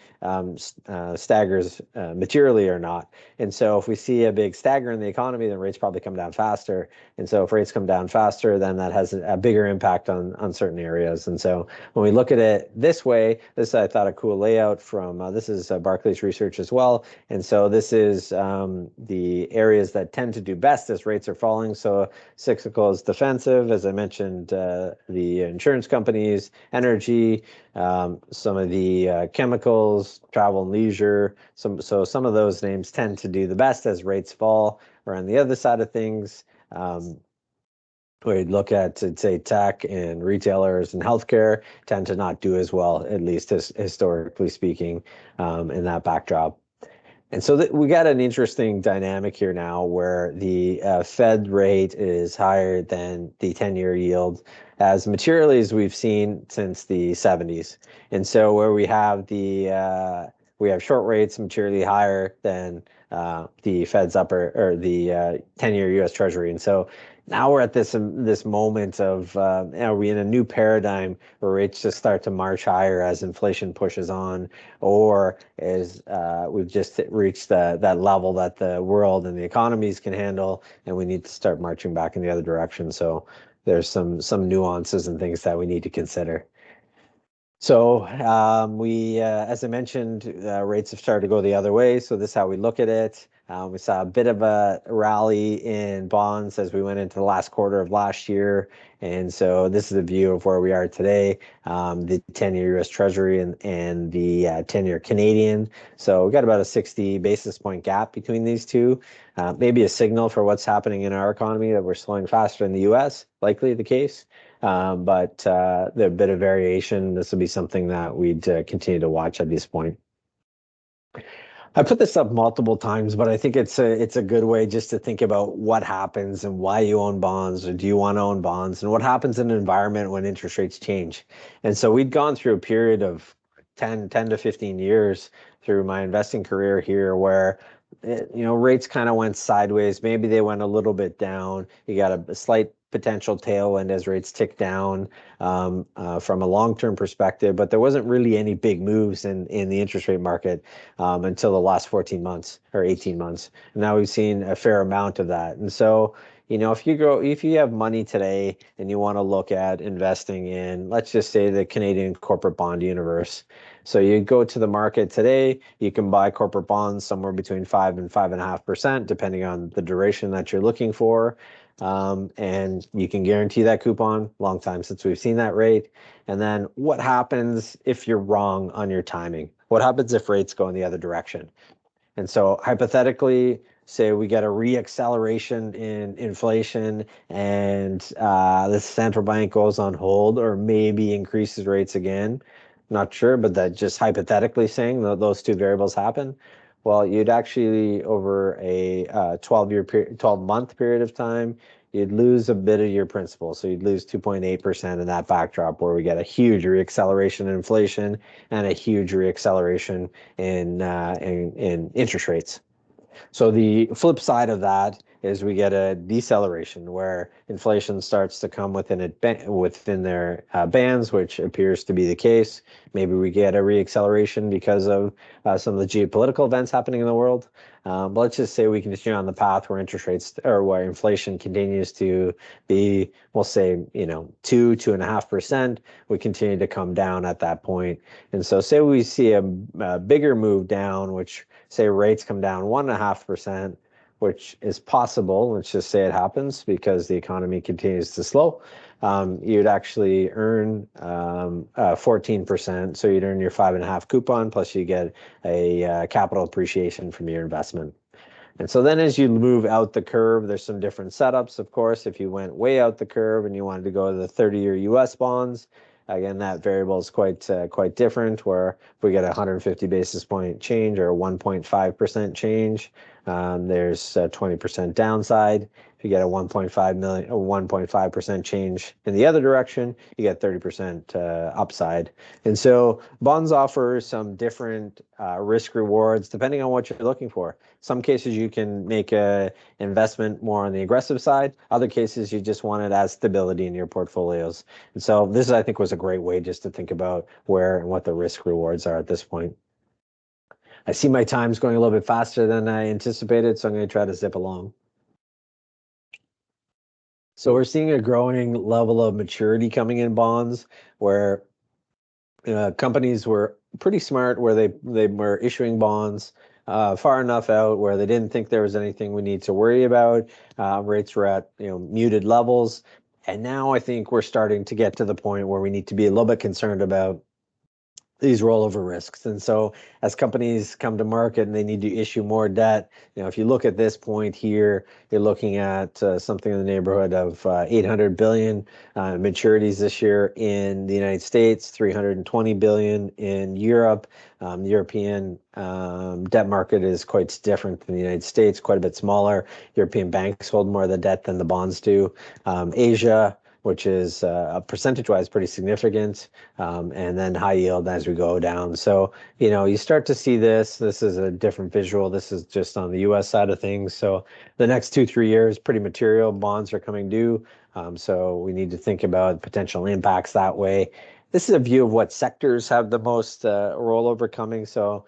staggers materially or not. And so if we see a big stagger in the economy, then rates probably come down faster. And so if rates come down faster, then that has a bigger impact on certain areas. And so when we look at it this way, this I thought a cool layout from this is Barclays research as well. And so this is the areas that tend to do best as rates are falling. So cyclical is defensive, as I mentioned, the insurance companies, energy, some of the chemicals, travel and leisure. So some of those names tend to do the best as rates fall. Or on the other side of things, we'd look at, say, tech and retailers and healthcare tend to not do as well, at least historically speaking, in that backdrop. And so we got an interesting dynamic here now where the Fed rate is higher than the 10-year yield as materially as we've seen since the 70s. And so where we have we have short rates materially higher than the Fed's upper or the 10-year U.S. Treasury. And so now we're at this moment of are we in a new paradigm where rates just start to march higher as inflation pushes on, or is we've just reached that level that the world and the economies can handle, and we need to start marching back in the other direction. So there's some nuances and things that we need to consider. So as I mentioned, rates have started to go the other way. So this is how we look at it. We saw a bit of a rally in bonds as we went into the last quarter of last year. And so this is a view of where we are today, the 10-year US Treasury and the 10-year Canadian. So we got about a 60 basis point gap between these two. Maybe a signal for what's happening in our economy that we're slowing faster in the US, likely the case. But there a bit of variation. This will be something that we'd continue to watch at this point. I put this up multiple times, but I think it's a good way just to think about what happens and why you own bonds, or do you want to own bonds, and what happens in an environment when interest rates change. And so we'd gone through a period of 10 to 15 years through my investing career here where rates kind of went sideways. Maybe they went a little bit down. You got a slight potential tailwind as rates tick down from a long-term perspective, but there wasn't really any big moves in the interest rate market until the last 14 months or 18 months. And now we've seen a fair amount of that. And so, if you have money today and you want to look at investing in, let's just say, the Canadian corporate bond universe. So you go to the market today, you can buy corporate bonds somewhere between 5 and 5.5%, depending on the duration that you're looking for. And you can guarantee that coupon. Long time since we've seen that rate. And then what happens if you're wrong on your timing? What happens if rates go in the other direction? And so hypothetically, say we get a reacceleration in inflation and the central bank goes on hold or maybe increases rates again. Not sure, but that just hypothetically saying that those two variables happen. Well, you'd actually, over a 12-month period of time, you'd lose a bit of your principal. So you'd lose 2.8% in that backdrop where we get a huge reacceleration in inflation and a huge reacceleration in interest rates. So the flip side of that is we get a deceleration where inflation starts to come within their bands, which appears to be the case. Maybe we get a reacceleration because of some of the geopolitical events happening in the world. But let's just say we continue on the path where interest rates or where inflation continues to be, we'll say, 2.5%. We continue to come down at that point. And so say we see a bigger move down, which say rates come down 1.5%, which is possible. Let's just say it happens because the economy continues to slow. You'd actually earn 14%. So you'd earn your 5.5 coupon, plus you get a capital appreciation from your investment. And so then as you move out the curve, there's some different setups, of course. If you went way out the curve and you wanted to go to the 30-year US bonds, again, that variable is quite different, where if we get a 150 basis point change or a 1.5% change, There's 20% downside. If you get a 1.5% change in the other direction, you get 30% upside. And so bonds offer some different risk rewards depending on what you're looking for. Some cases you can make a investment more on the aggressive side. Other cases you just want it as stability in your portfolios. And so this, I think, was a great way just to think about where and what the risk rewards are at this point. I see my time's going a little bit faster than I anticipated, so I'm going to try to zip along. So we're seeing a growing level of maturity coming in bonds where companies were pretty smart where they were issuing bonds far enough out where they didn't think there was anything we need to worry about. Rates were at muted levels. And now I think we're starting to get to the point where we need to be a little bit concerned about these rollover risks. And so as companies come to market and they need to issue more debt, if you look at this point here, you're looking at something in the neighborhood of 800 billion maturities this year in the United States, 320 billion in Europe. The European debt market is quite different than the United States, quite a bit smaller. European banks hold more of the debt than the bonds do. Asia, which is percentage-wise pretty significant, and then high yield as we go down. So, you start to see this. This is a different visual. This is just on the US side of things. So the next 2-3 years, pretty material. Bonds are coming due. So we need to think about potential impacts that way. This is a view of what sectors have the most rollover coming. So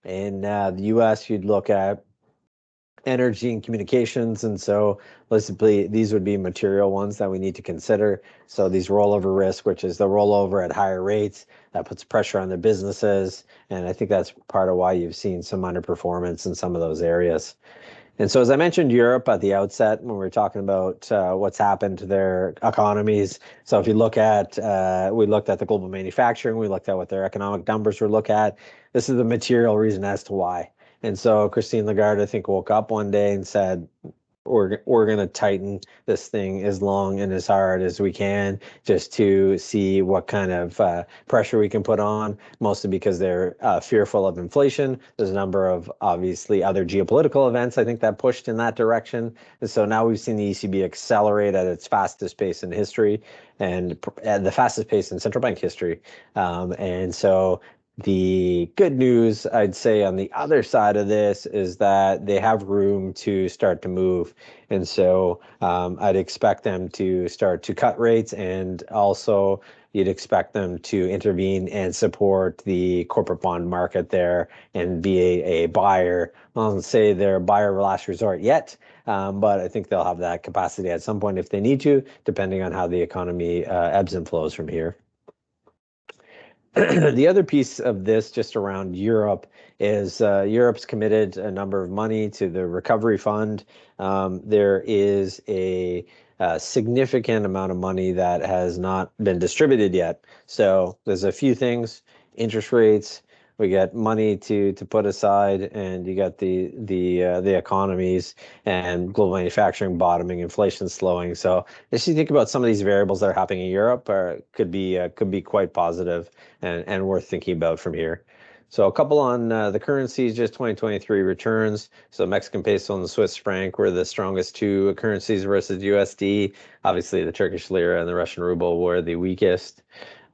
in the US, you'd look at energy and communications. And so basically, these would be material ones that we need to consider. So these rollover risk, which is the rollover at higher rates, that puts pressure on the businesses. And I think that's part of why you've seen some underperformance in some of those areas. And so, as I mentioned, Europe at the outset, when we were talking about what's happened to their economies. So, if you look at, we looked at the global manufacturing, we looked at what their economic numbers were look at. This is the material reason as to why. And so, Christine Lagarde, I think, woke up one day and said, we're going to tighten this thing as long and as hard as we can just to see what kind of pressure we can put on, mostly because they're fearful of inflation. There's a number of obviously other geopolitical events, I think, that pushed in that direction. And so now we've seen the ECB accelerate at its fastest pace in history and at the fastest pace in central bank history. And so the good news, I'd say, on the other side of this is that they have room to start to move. And so I'd expect them to start to cut rates, and also you'd expect them to intervene and support the corporate bond market there and be a buyer. I won't say they're a buyer of last resort yet, but I think they'll have that capacity at some point if they need to, depending on how the economy ebbs and flows from here. The other piece of this just around Europe is Europe's committed a number of money to the recovery fund. There is a significant amount of money that has not been distributed yet. So there's a few things, interest rates, we get money to put aside, and you got the economies and global manufacturing bottoming, inflation slowing. So as you think about some of these variables that are happening in Europe, could be quite positive and worth thinking about from here. So a couple on the currencies, just 2023 returns. So Mexican peso and the Swiss franc were the strongest two currencies versus USD. Obviously, the Turkish lira and the Russian ruble were the weakest.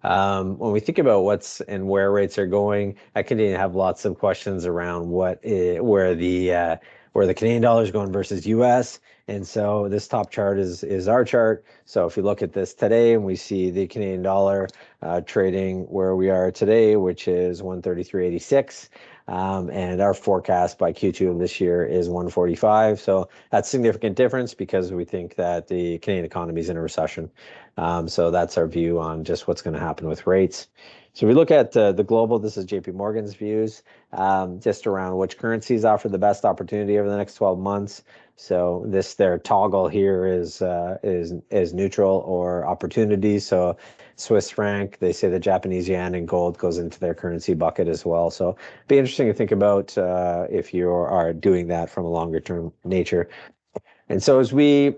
When we think about what's and where rates are going, I continue to have lots of questions around where the Canadian dollar is going versus US. And so this top chart is our chart. So if you look at this today and we see the Canadian dollar trading where we are today, which is 133.86. And our forecast by Q2 of this year is 145. So that's a significant difference because we think that the Canadian economy is in a recession. So that's our view on just what's going to happen with rates. So we look at the global, this is JP Morgan's views, just around which currencies offer the best opportunity over the next 12 months. So their toggle here is neutral or opportunity. So Swiss franc, they say the Japanese yen and gold goes into their currency bucket as well. So be interesting to think about if you are doing that from a longer term nature. And so as we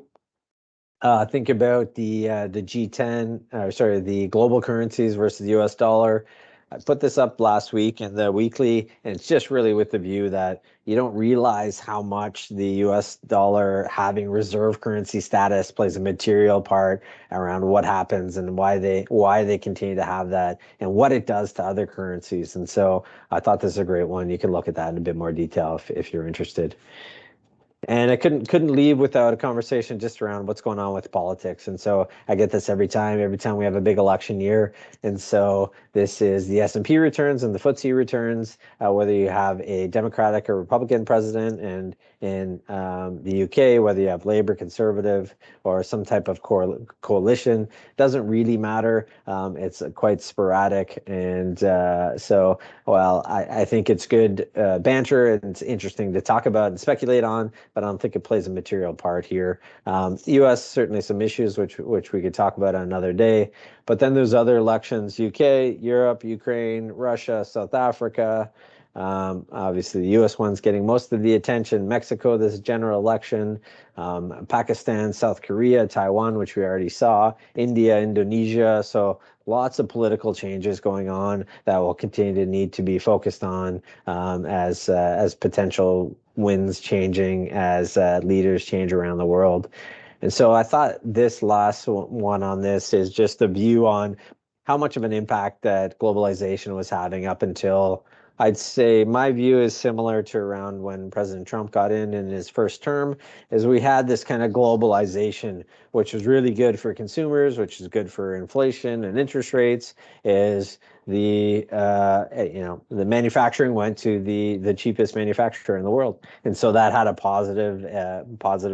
think about the G10, the global currencies versus the US dollar. I put this up last week in the weekly, and it's just really with the view that you don't realize how much the US dollar having reserve currency status plays a material part around what happens and why they continue to have that and what it does to other currencies. And so I thought this is a great one. You can look at that in a bit more detail if you're interested. And I couldn't leave without a conversation just around what's going on with politics. And so I get this every time we have a big election year. And so this is the S&P returns and the FTSE returns, whether you have a Democratic or Republican president, and in the UK, whether you have Labour, Conservative, or some type of coalition, doesn't really matter. It's quite sporadic. And so, well, I think it's good banter, and it's interesting to talk about and speculate on, but I don't think it plays a material part here. U.S. certainly some issues which we could talk about on another day, but then there's other elections: UK, Europe, Ukraine, Russia, South Africa. Obviously, the U.S. one's getting most of the attention. Mexico, this general election. Pakistan, South Korea, Taiwan, which we already saw. India, Indonesia. So lots of political changes going on that will continue to need to be focused on as potential winds changing, as leaders change around the world. And so I thought this last one on this is just a view on how much of an impact that globalization was having up until, I'd say my view is similar to around when President Trump got in his first term, is we had this kind of globalization, which was really good for consumers, which is good for inflation and interest rates, is the manufacturing went to the cheapest manufacturer in the world, and so that had a positive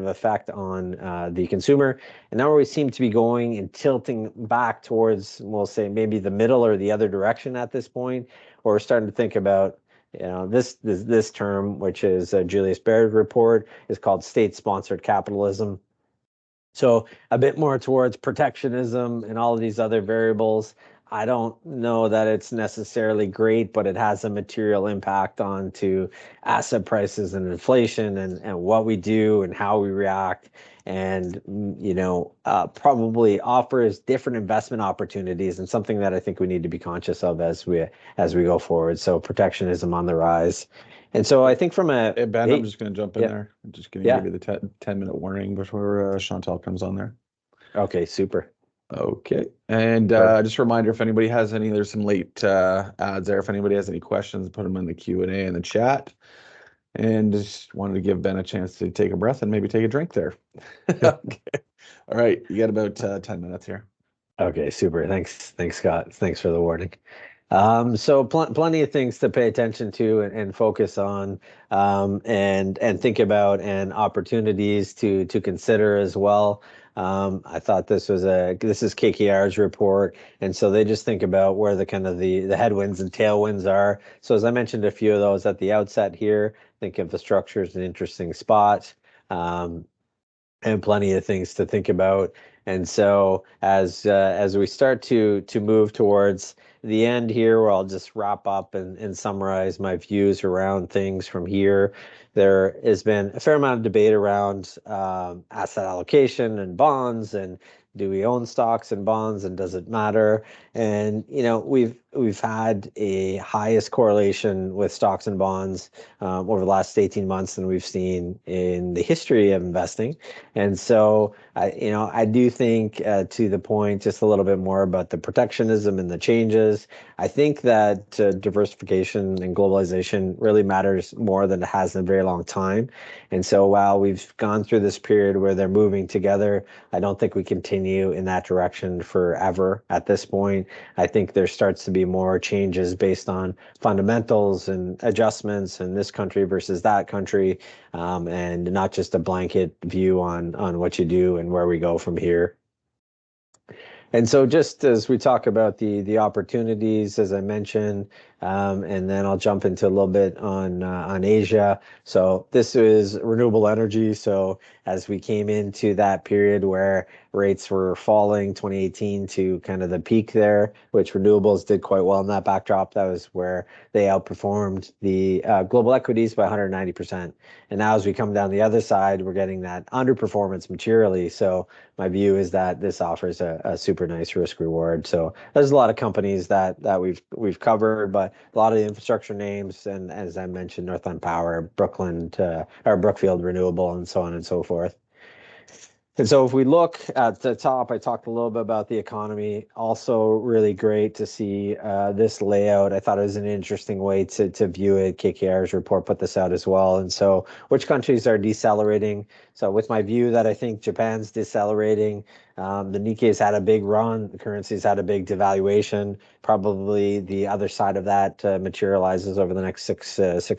effect on the consumer. And now we seem to be going and tilting back towards, we'll say, maybe the middle or the other direction at this point, or we're starting to think about, this term, which is Julius Baird report, is called state-sponsored capitalism. So a bit more towards protectionism and all of these other variables. I don't know that it's necessarily great, but it has a material impact onto asset prices and inflation, and what we do and how we react, and probably offers different investment opportunities, and something that I think we need to be conscious of as we go forward. So protectionism on the rise. And so I think from a Hey, Ben, I'm just going to jump in yeah, there. I'm just going to yeah. give you the 10-minute warning before Chantal comes on there. Okay, super. Okay. And Perfect. just a reminder, if anybody has any, there's some late ads there. If anybody has any questions, put them in the Q&A in the chat. And just wanted to give Ben a chance to take a breath and maybe take a drink there. Okay. All right. You got about 10 minutes here. Okay, super. Thanks, Scott. Thanks for the warning. So plenty of things to pay attention to and focus on, and think about, and opportunities to consider as well. I thought this is KKR's report, and so they just think about where the kind of the headwinds and tailwinds are. So as I mentioned a few of those at the outset here, think infrastructure is an interesting spot. And plenty of things to think about. And so as we start to move towards the end here, where I'll just wrap up and summarize my views around things from here. There has been a fair amount of debate around asset allocation and bonds, and do we own stocks and bonds, and does it matter? And we've had a highest correlation with stocks and bonds over the last 18 months than we've seen in the history of investing. And so I do think, to the point, just a little bit more about the protectionism and the changes. I think that diversification and globalization really matters more than it has in a very long time. And so while we've gone through this period where they're moving together, I don't think we continue in that direction forever at this point. I think there starts to be more changes based on fundamentals and adjustments in this country versus that country, and not just a blanket view on what you do and where we go from here. And so just as we talk about the opportunities, as I mentioned, and then I'll jump into a little bit on Asia. So this is renewable energy. So as we came into that period where rates were falling, 2018 to kind of the peak there, which renewables did quite well in that backdrop. That was where they outperformed the global equities by 190%. And now as we come down the other side, we're getting that underperformance materially. So my view is that this offers a super nice risk reward. So there's a lot of companies that we've covered, but a lot of the infrastructure names, and as I mentioned, Northland Power, or Brookfield Renewable, and so on and so forth. And so if we look at the top, I talked a little bit about the economy. Also really great to see this layout. I thought it was an interesting way to view it. KKR's report put this out as well. And so which countries are decelerating? So with my view that I think Japan's decelerating, the Nikkei's had a big run, the currency's had a big devaluation. Probably the other side of that materializes over the next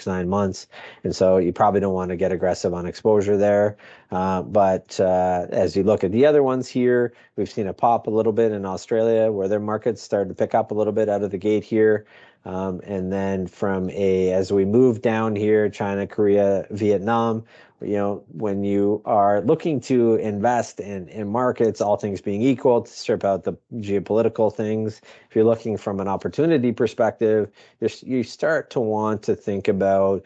9 months. And so you probably don't want to get aggressive on exposure there. But as you look at the other ones here, we've seen a pop a little bit in Australia where their markets started to pick up a little bit out of the gate here. And then as we move down here, China, Korea, Vietnam, when you are looking to invest in markets, all things being equal, to strip out the geopolitical things, if you're looking from an opportunity perspective, you start to want to think about,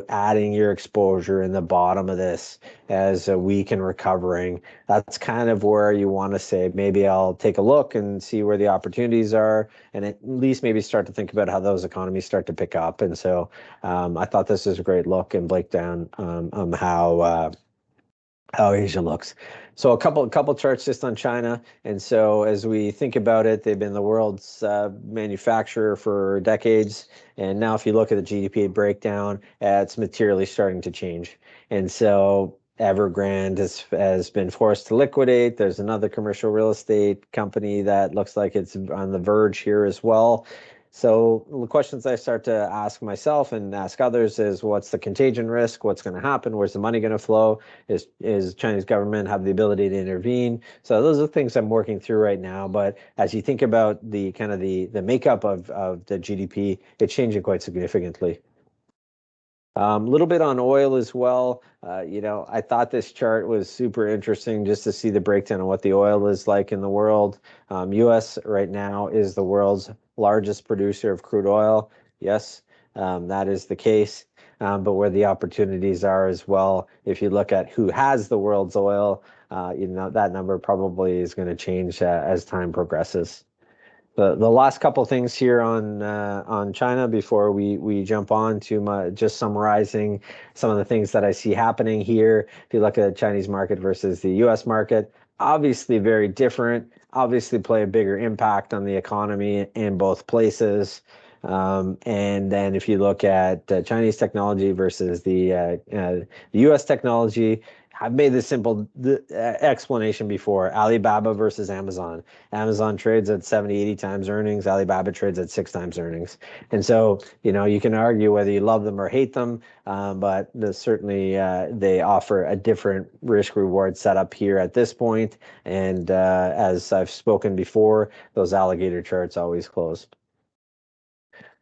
adding your exposure in the bottom of this as a weak and recovering. That's kind of where you want to say, maybe I'll take a look and see where the opportunities are, and at least maybe start to think about how those economies start to pick up. And so I thought this was a great look and breakdown on how Asia looks. So a couple charts just on China. And so as we think about it, they've been the world's manufacturer for decades. And now if you look at the GDP breakdown, it's materially starting to change. And so Evergrande has been forced to liquidate. There's another commercial real estate company that looks like it's on the verge here as well. So the questions I start to ask myself and ask others is, what's the contagion risk? What's going to happen? Where's the money going to flow? Is Chinese government have the ability to intervene? So those are the things I'm working through right now. But as you think about the kind of the makeup of the GDP, it's changing quite significantly. A little bit on oil as well. I thought this chart was super interesting just to see the breakdown of what the oil is like in the world. U.S. right now is the world's largest producer of crude oil. Yes, that is the case. But where the opportunities are as well, if you look at who has the world's oil, that number probably is going to change as time progresses. The last couple things here on China before we jump on to just summarizing some of the things that I see happening here. If you look at the Chinese market versus the U.S. market, obviously very different, obviously play a bigger impact on the economy in both places. And then if you look at Chinese technology versus the U.S. technology, I've made this simple explanation before. Alibaba versus Amazon. Amazon trades at 70, 80 times earnings. Alibaba trades at 6 times earnings. And so, you can argue whether you love them or hate them, but certainly they offer a different risk reward setup here at this point. And as I've spoken before, those alligator charts always close.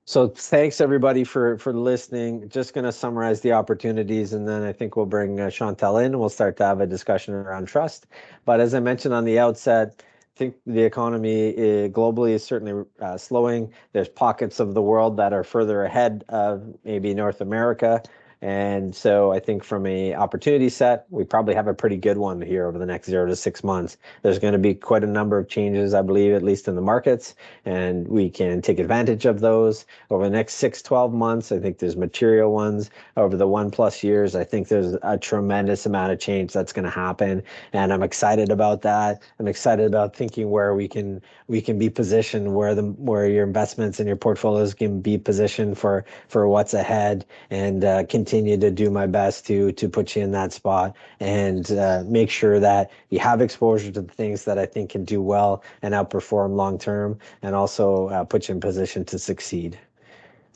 So thanks everybody for listening. Just going to summarize the opportunities, and then I think we'll bring Chantal in and we'll start to have a discussion around trust. But as I mentioned on the outset, I think the economy globally is certainly slowing. There's pockets of the world that are further ahead of maybe North America. And so I think from a opportunity set, we probably have a pretty good one here over the next 0 to 6 months. There's going to be quite a number of changes, I believe, at least in the markets, and we can take advantage of those over the next 6-12 months. I think there's material ones over the 1+ years. I think there's a tremendous amount of change that's going to happen, and I'm excited about that. I'm excited about thinking where we can be positioned, where your investments and your portfolios can be positioned for what's ahead, and continue to do my best to put you in that spot and make sure that you have exposure to the things that I think can do well and outperform long term, and also put you in position to succeed.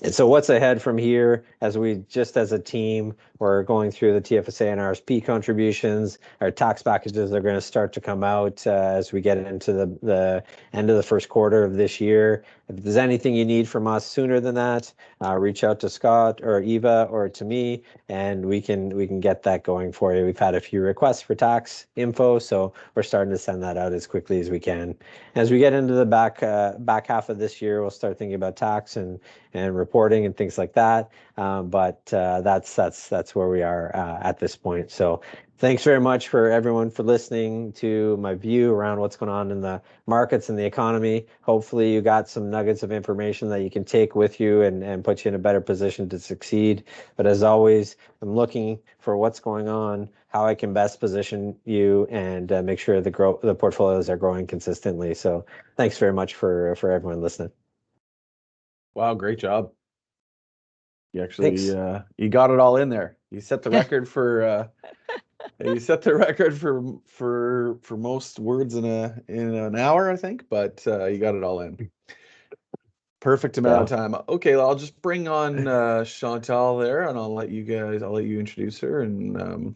And so what's ahead from here, as a team, we're going through the TFSA and RSP contributions. Our tax packages are going to start to come out as we get into the end of the first quarter of this year. If there's anything you need from us sooner than that, reach out to Scott or Eva or to me, and we can get that going for you. We've had a few requests for tax info, so we're starting to send that out as quickly as we can. As we get into the back half of this year, we'll start thinking about tax and reporting and things like that. But that's where we are at this point. So thanks very much for everyone for listening to my view around what's going on in the markets and the economy. Hopefully you got some nuggets of information that you can take with you and put you in a better position to succeed. But as always, I'm looking for what's going on, how I can best position you, and make sure the portfolios are growing consistently. So thanks very much for everyone listening. Wow, great job. You actually you got it all in there. You set the record for for most words in an hour, I think, but you got it all in. Perfect amount of time. Okay, I'll just bring on Chantal there, and I'll let you introduce her and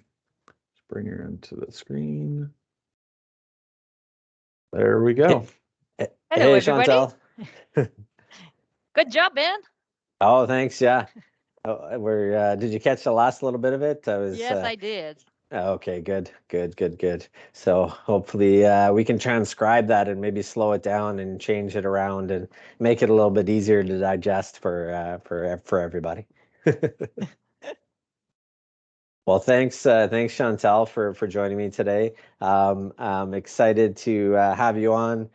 just bring her into the screen. There we go. Hello, hey, everybody. Chantal. Good job, Ben. Oh, thanks. Yeah. Did you catch the last little bit of it? Yes, I did. Okay, good. So hopefully we can transcribe that and maybe slow it down and change it around and make it a little bit easier to digest for everybody. Well, thanks Chantal for joining me today. I'm excited to have you on.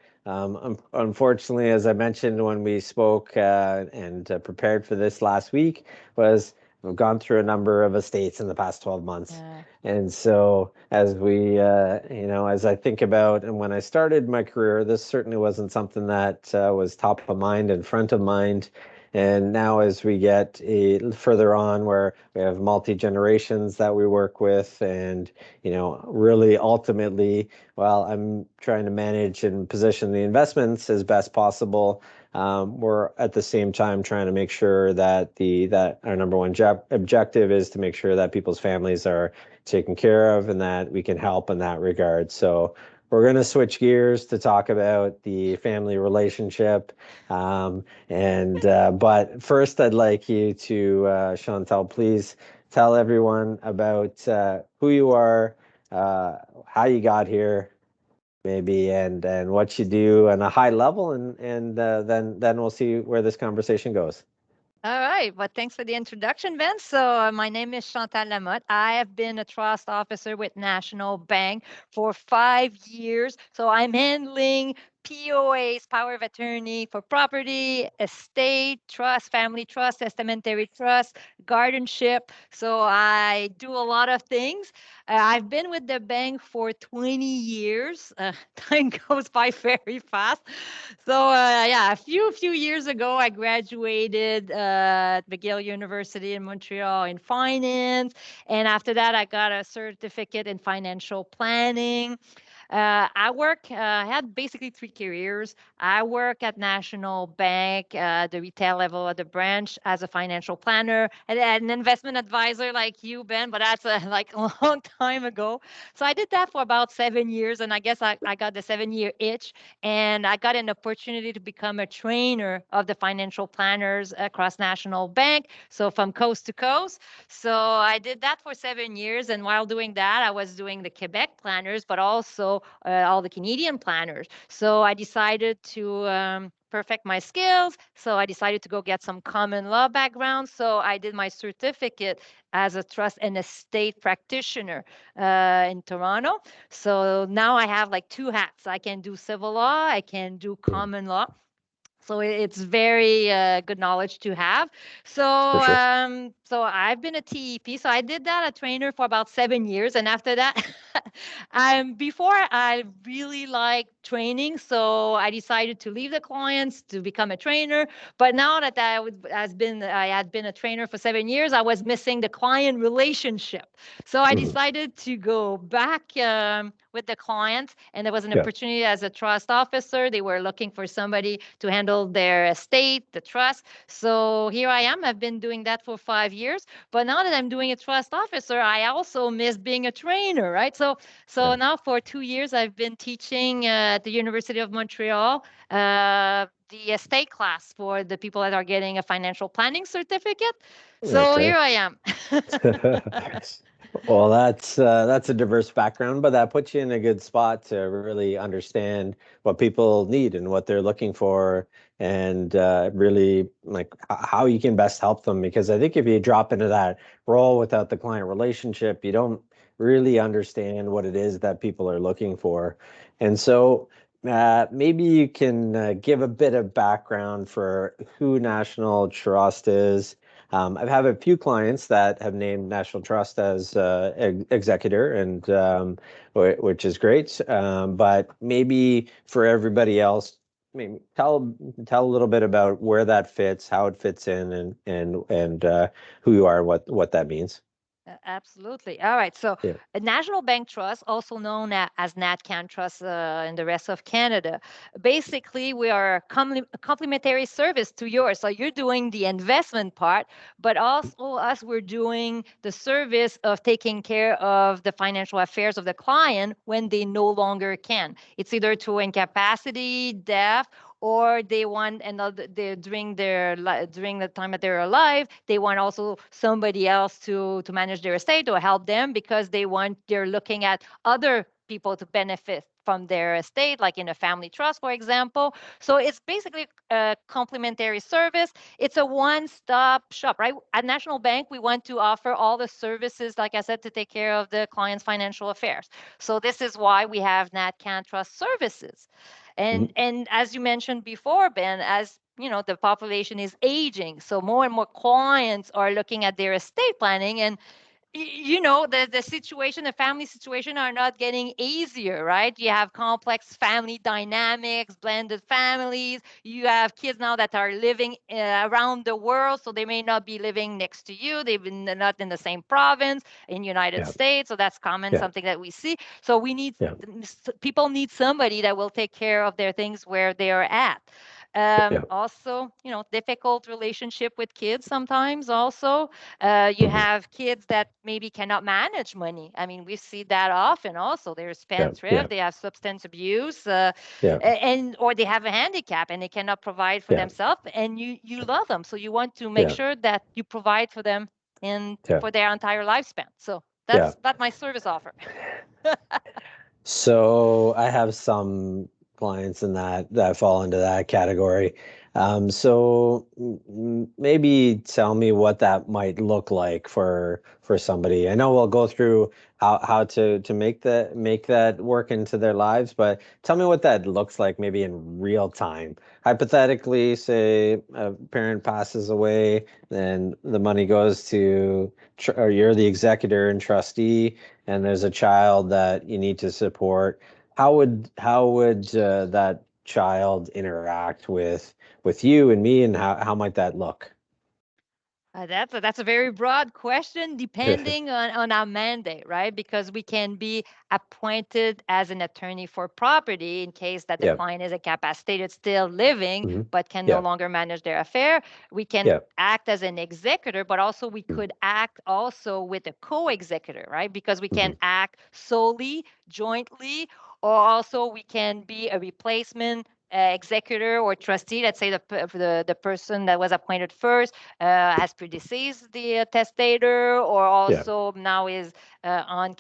Unfortunately, as I mentioned when we spoke and prepared for this last week, we've gone through a number of estates in the past 12 months. And so as as I think about, and when I started my career, this certainly wasn't something that was top of mind and front of mind. And now as we get further on where we have multi-generations that we work with and, really ultimately, while I'm trying to manage and position the investments as best possible, we're at the same time trying to make sure that our number one objective is to make sure that people's families are taken care of and that we can help in that regard. So we're going to switch gears to talk about the family relationship. But first, I'd like you to, Chantal, please tell everyone about who you are, how you got here, maybe, and what you do on a high level, and then we'll see where this conversation goes. All right. Well, thanks for the introduction, Ben. So my name is Chantal Lamotte. I have been a trust officer with National Bank for 5 years. So I'm handling POAs, power of attorney for property, estate, trust, family trust, testamentary trust, guardianship. So I do a lot of things. I've been with the bank for 20 years. Time goes by very fast. So a few years ago, I graduated at McGill University in Montreal in finance, and after that, I got a certificate in financial planning. I had basically 3 careers. I work at National Bank, the retail level at the branch as a financial planner and an investment advisor like you, Ben, but that's like a long time ago. So I did that for about 7 years, and I guess I got the 7-year itch, and I got an opportunity to become a trainer of the financial planners across National Bank, so from coast to coast. So I did that for 7 years, and while doing that, I was doing the Quebec planners, but also all the Canadian planners. So I decided to perfect my skills. So I decided to go get some common law background. So I did my certificate as a trust and estate practitioner in Toronto. So now I have like 2 hats. I can do civil law, I can do common law. So it's very good knowledge to have. So so I've been a TEP. So I did that, a trainer, for about 7 years, and after that, before I really liked training, so I decided to leave the clients to become a trainer. But now that I had been a trainer for 7 years, I was missing the client relationship. So I decided to go back with the clients, and there was an Yeah. opportunity as a trust officer. They were looking for somebody to handle their estate, the trust. So here I am. I've been doing that for 5 years. But now that I'm doing a trust officer, I also miss being a trainer, right? So Yeah. now for 2 years, I've been teaching at the University of Montreal the estate class for the people that are getting a financial planning certificate. So Okay. here I am. Well, that's a diverse background, but that puts you in a good spot to really understand what people need and what they're looking for, and really like how you can best help them. Because I think if you drop into that role without the client relationship, you don't really understand what it is that people are looking for. And so maybe you can give a bit of background for who National Trust is. I've had a few clients that have named National Trust as executor, and which is great. But maybe for everybody else, maybe tell a little bit about where that fits, how it fits in, and who you are, what that means. Absolutely. All right. So, Yeah. a National Bank Trust, also known as NatCan Trust in the rest of Canada, basically we are a complementary service to yours. So you're doing the investment part, but also us, we're doing the service of taking care of the financial affairs of the client when they no longer can. It's either through incapacity, death, or they want another during the time that they're alive, they want also somebody else to manage their estate or help them, because they're looking at other people to benefit from their estate, like in a family trust, for example. So it's basically a complementary service. It's a one-stop shop, right? At National Bank, we want to offer all the services, like I said, to take care of the client's financial affairs. So this is why we have NatCan Trust services. Mhm. And as you mentioned before, Ben, as you know, the population is aging, so more and more clients are looking at their estate planning, and you know, the family situation are not getting easier, right? You have complex family dynamics, blended families. You have kids now that are living around the world, so they may not be living next to you. They've been not in the same province in United Yeah. States, so that's common, Yeah. something that we see. So Yeah. people need somebody that will take care of their things where they are at. Yeah. Also, you know, difficult relationship with kids sometimes also. You Mhm. have kids that maybe cannot manage money. I mean, we see that often also. They're Yeah. Yeah. spendthrift, they have substance abuse, Yeah. and or they have a handicap and they cannot provide for Yeah. themselves. And you love them, so you want to make Yeah. sure that you provide for them in Yeah. for their entire lifespan. So Yeah. that's my service offer. So I have some clients in that fall into that category. So maybe tell me what that might look like for somebody. I know we'll go through how to make that work into their lives, but tell me what that looks like maybe in real time. Hypothetically, say a parent passes away, then the money goes to, or you're the executor and trustee, and there's a child that you need to support. How would that child interact with you and me, and how might that look? That's a very broad question, depending on our mandate, right? Because we can be appointed as an attorney for property in case that the Yeah. client is incapacitated, still living, Hmm. but can no Yeah. longer manage their affair. We can Yeah. act as an executor, but also we could act also with a co-executor, right? Because we can Hmm. act solely, jointly, or also we can be a replacement executor or trustee. Let's say the person that was appointed first has predeceased the testator, or Yeah. also now is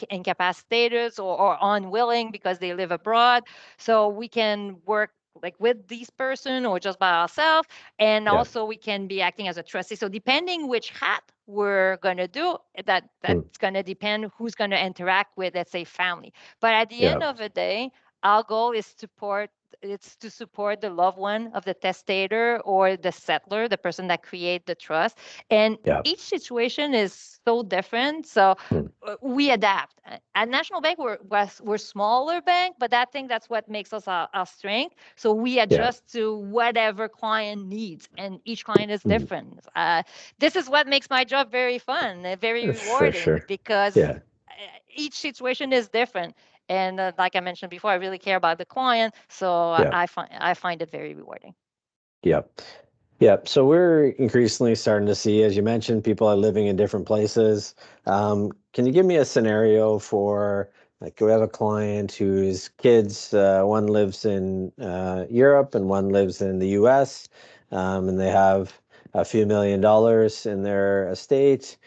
incapacitated or unwilling because they live abroad. So we can work like with this person or just by ourselves, and Yeah. also we can be acting as a trustee. So depending which hat we're going to do, Mm. that's going to depend who's going to interact with, let's say, family. But at the Yeah. end of the day, our goal is to support the loved one of the testator or the settler, the person that create the trust. And Yeah. each situation is so different. So Mm. we adapt. At National Bank, we're smaller bank, but that's what makes us our strength. So we Yeah. adjust to whatever client needs, and each client is Mm. different. This is what makes my job very fun, very For rewarding, sure. because Yeah. each situation is different. And like I mentioned before, I really care about the client, so Yeah. I find it very rewarding. Yep. Yep. So we're increasingly starting to see, as you mentioned, people are living in different places. Can you give me a scenario for, like, we have a client whose kids, one lives in Europe and one lives in the US, and they have a few $1 million in their estate.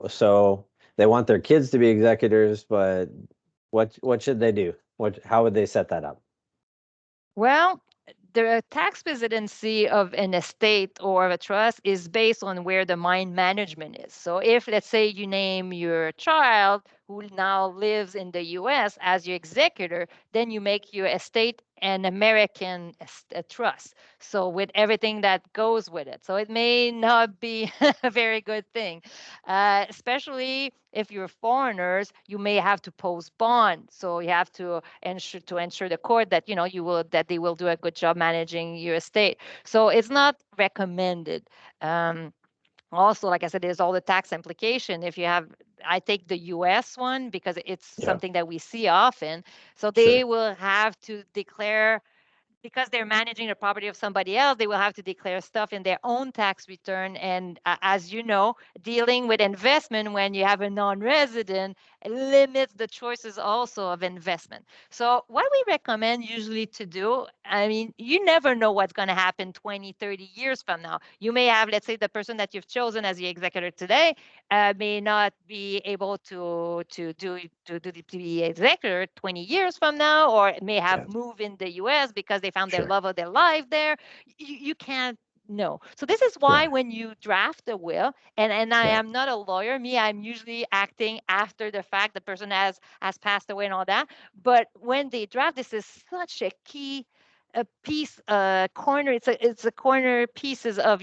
So they want their kids to be executors, but what should they do? How would they set that up? Well, the tax residency of an estate or of a trust is based on where the mine management is. So if, let's say, you name your child who now lives in the US as your executor, then you make your estate an American trust. So with everything that goes with it. So it may not be a very good thing, especially if you're foreigners, you may have to post bond. So you have to ensure the court that that they will do a good job managing your estate. So it's not recommended. Um, Also, like I said, there's all the tax implication. If you have, I take the US one because it's Yeah, something that we see often. So they sure. will have to declare, because they're managing the property of somebody else, they will have to declare stuff in their own tax return. And as you know, dealing with investment when you have a non-resident limits the choices also of investment. So what we recommend usually to do, I mean, you never know what's going to happen 20, 30 years from now. You may have, let's say, the person that you've chosen as the executor today may not be able to be executor 20 years from now, or may Yeah, have moved in the US because they found their sure. love of their life there. You can't know. So this is why Yeah, when you draft a will, and I yeah, am not a lawyer, I'm usually acting after the fact, the person has passed away and all that. But when they draft, this is such a key a piece corner, it's a corner pieces of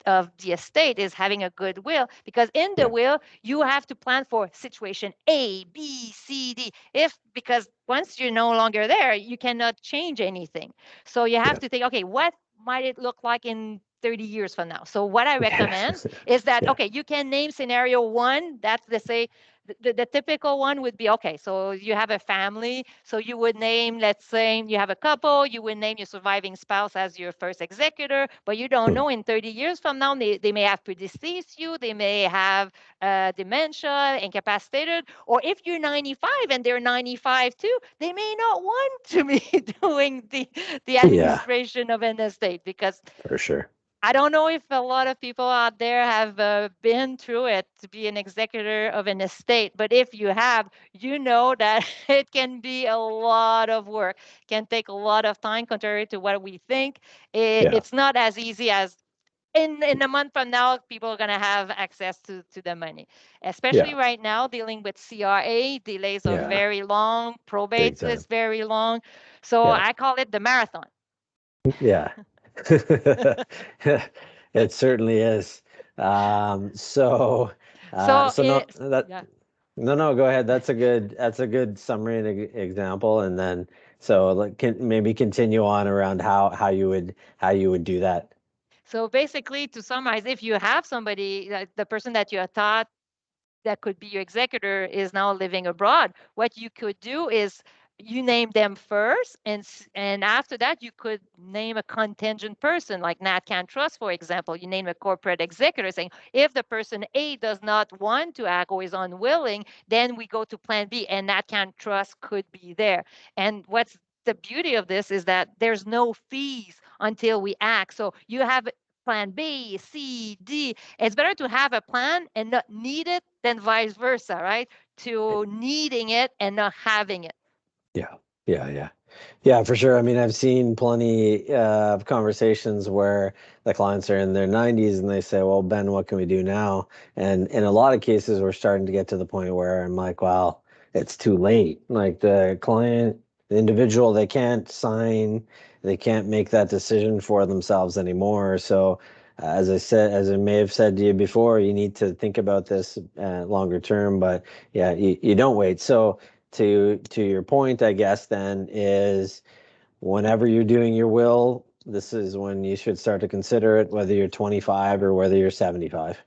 of the estate, is having a good will, because in the yeah, will you have to plan for situation A, B, C, D, if, because once you're no longer there, you cannot change anything. So you have yeah, to think, okay, what might it look like in 30 years from now? So what I yeah, recommend is that, yeah, okay, you can name scenario one. That's, let's say, the typical one would be, okay, so you have a family, so you would name, let's say you have a couple, you would name your surviving spouse as your first executor, but you don't hmm, know in 30 years from now, they may have predeceased you, they may have dementia, incapacitated, or if you're 95 and they're 95 too, they may not want to be doing the yeah, administration of an estate, because for sure. I don't know if a lot of people out there have been through it to be an executor of an estate, but if you have, you know that it can be a lot of work, can take a lot of time, contrary to what we think. Yeah, It's not as easy as in a month from now, people are going to have access to the money, especially yeah, right now, dealing with CRA. Delays are yeah, very long, big probate time. is very long. So Yeah, I call it the marathon. yeah. It certainly is. So, So so no, yeah. no, go ahead. That's a good summary and example. And then, so like, maybe continue on around how you would do that. So basically, to summarize, if you have somebody, the person that you thought that could be your executor is now living abroad, what you could do is you name them first, and after that you could name a contingent person, like NatCan Trust, for example. You name a corporate executor, saying if the person A does not want to act or is unwilling, then we go to plan B, and NatCan Trust could be there. And what's the beauty of this is that there's no fees until we act. So you have plan B, C, D. It's better to have a plan and not need it than vice versa, right? To needing it and not having it. Yeah, yeah, yeah. Yeah, for sure. I mean, I've seen plenty of conversations where the clients are in their 90s and they say, "Well, Ben, what can we do now?" And in a lot of cases, we're starting to get to the point where I'm like, "Well, it's too late." Like the client, the individual, they can't sign, they can't make that decision for themselves anymore. So, as I said, as I may have said to you before, you need to think about this longer term. But yeah, you don't wait. So to your point, I guess then is whenever you're doing your will, this is when you should start to consider it, whether you're 25 or whether you're 75.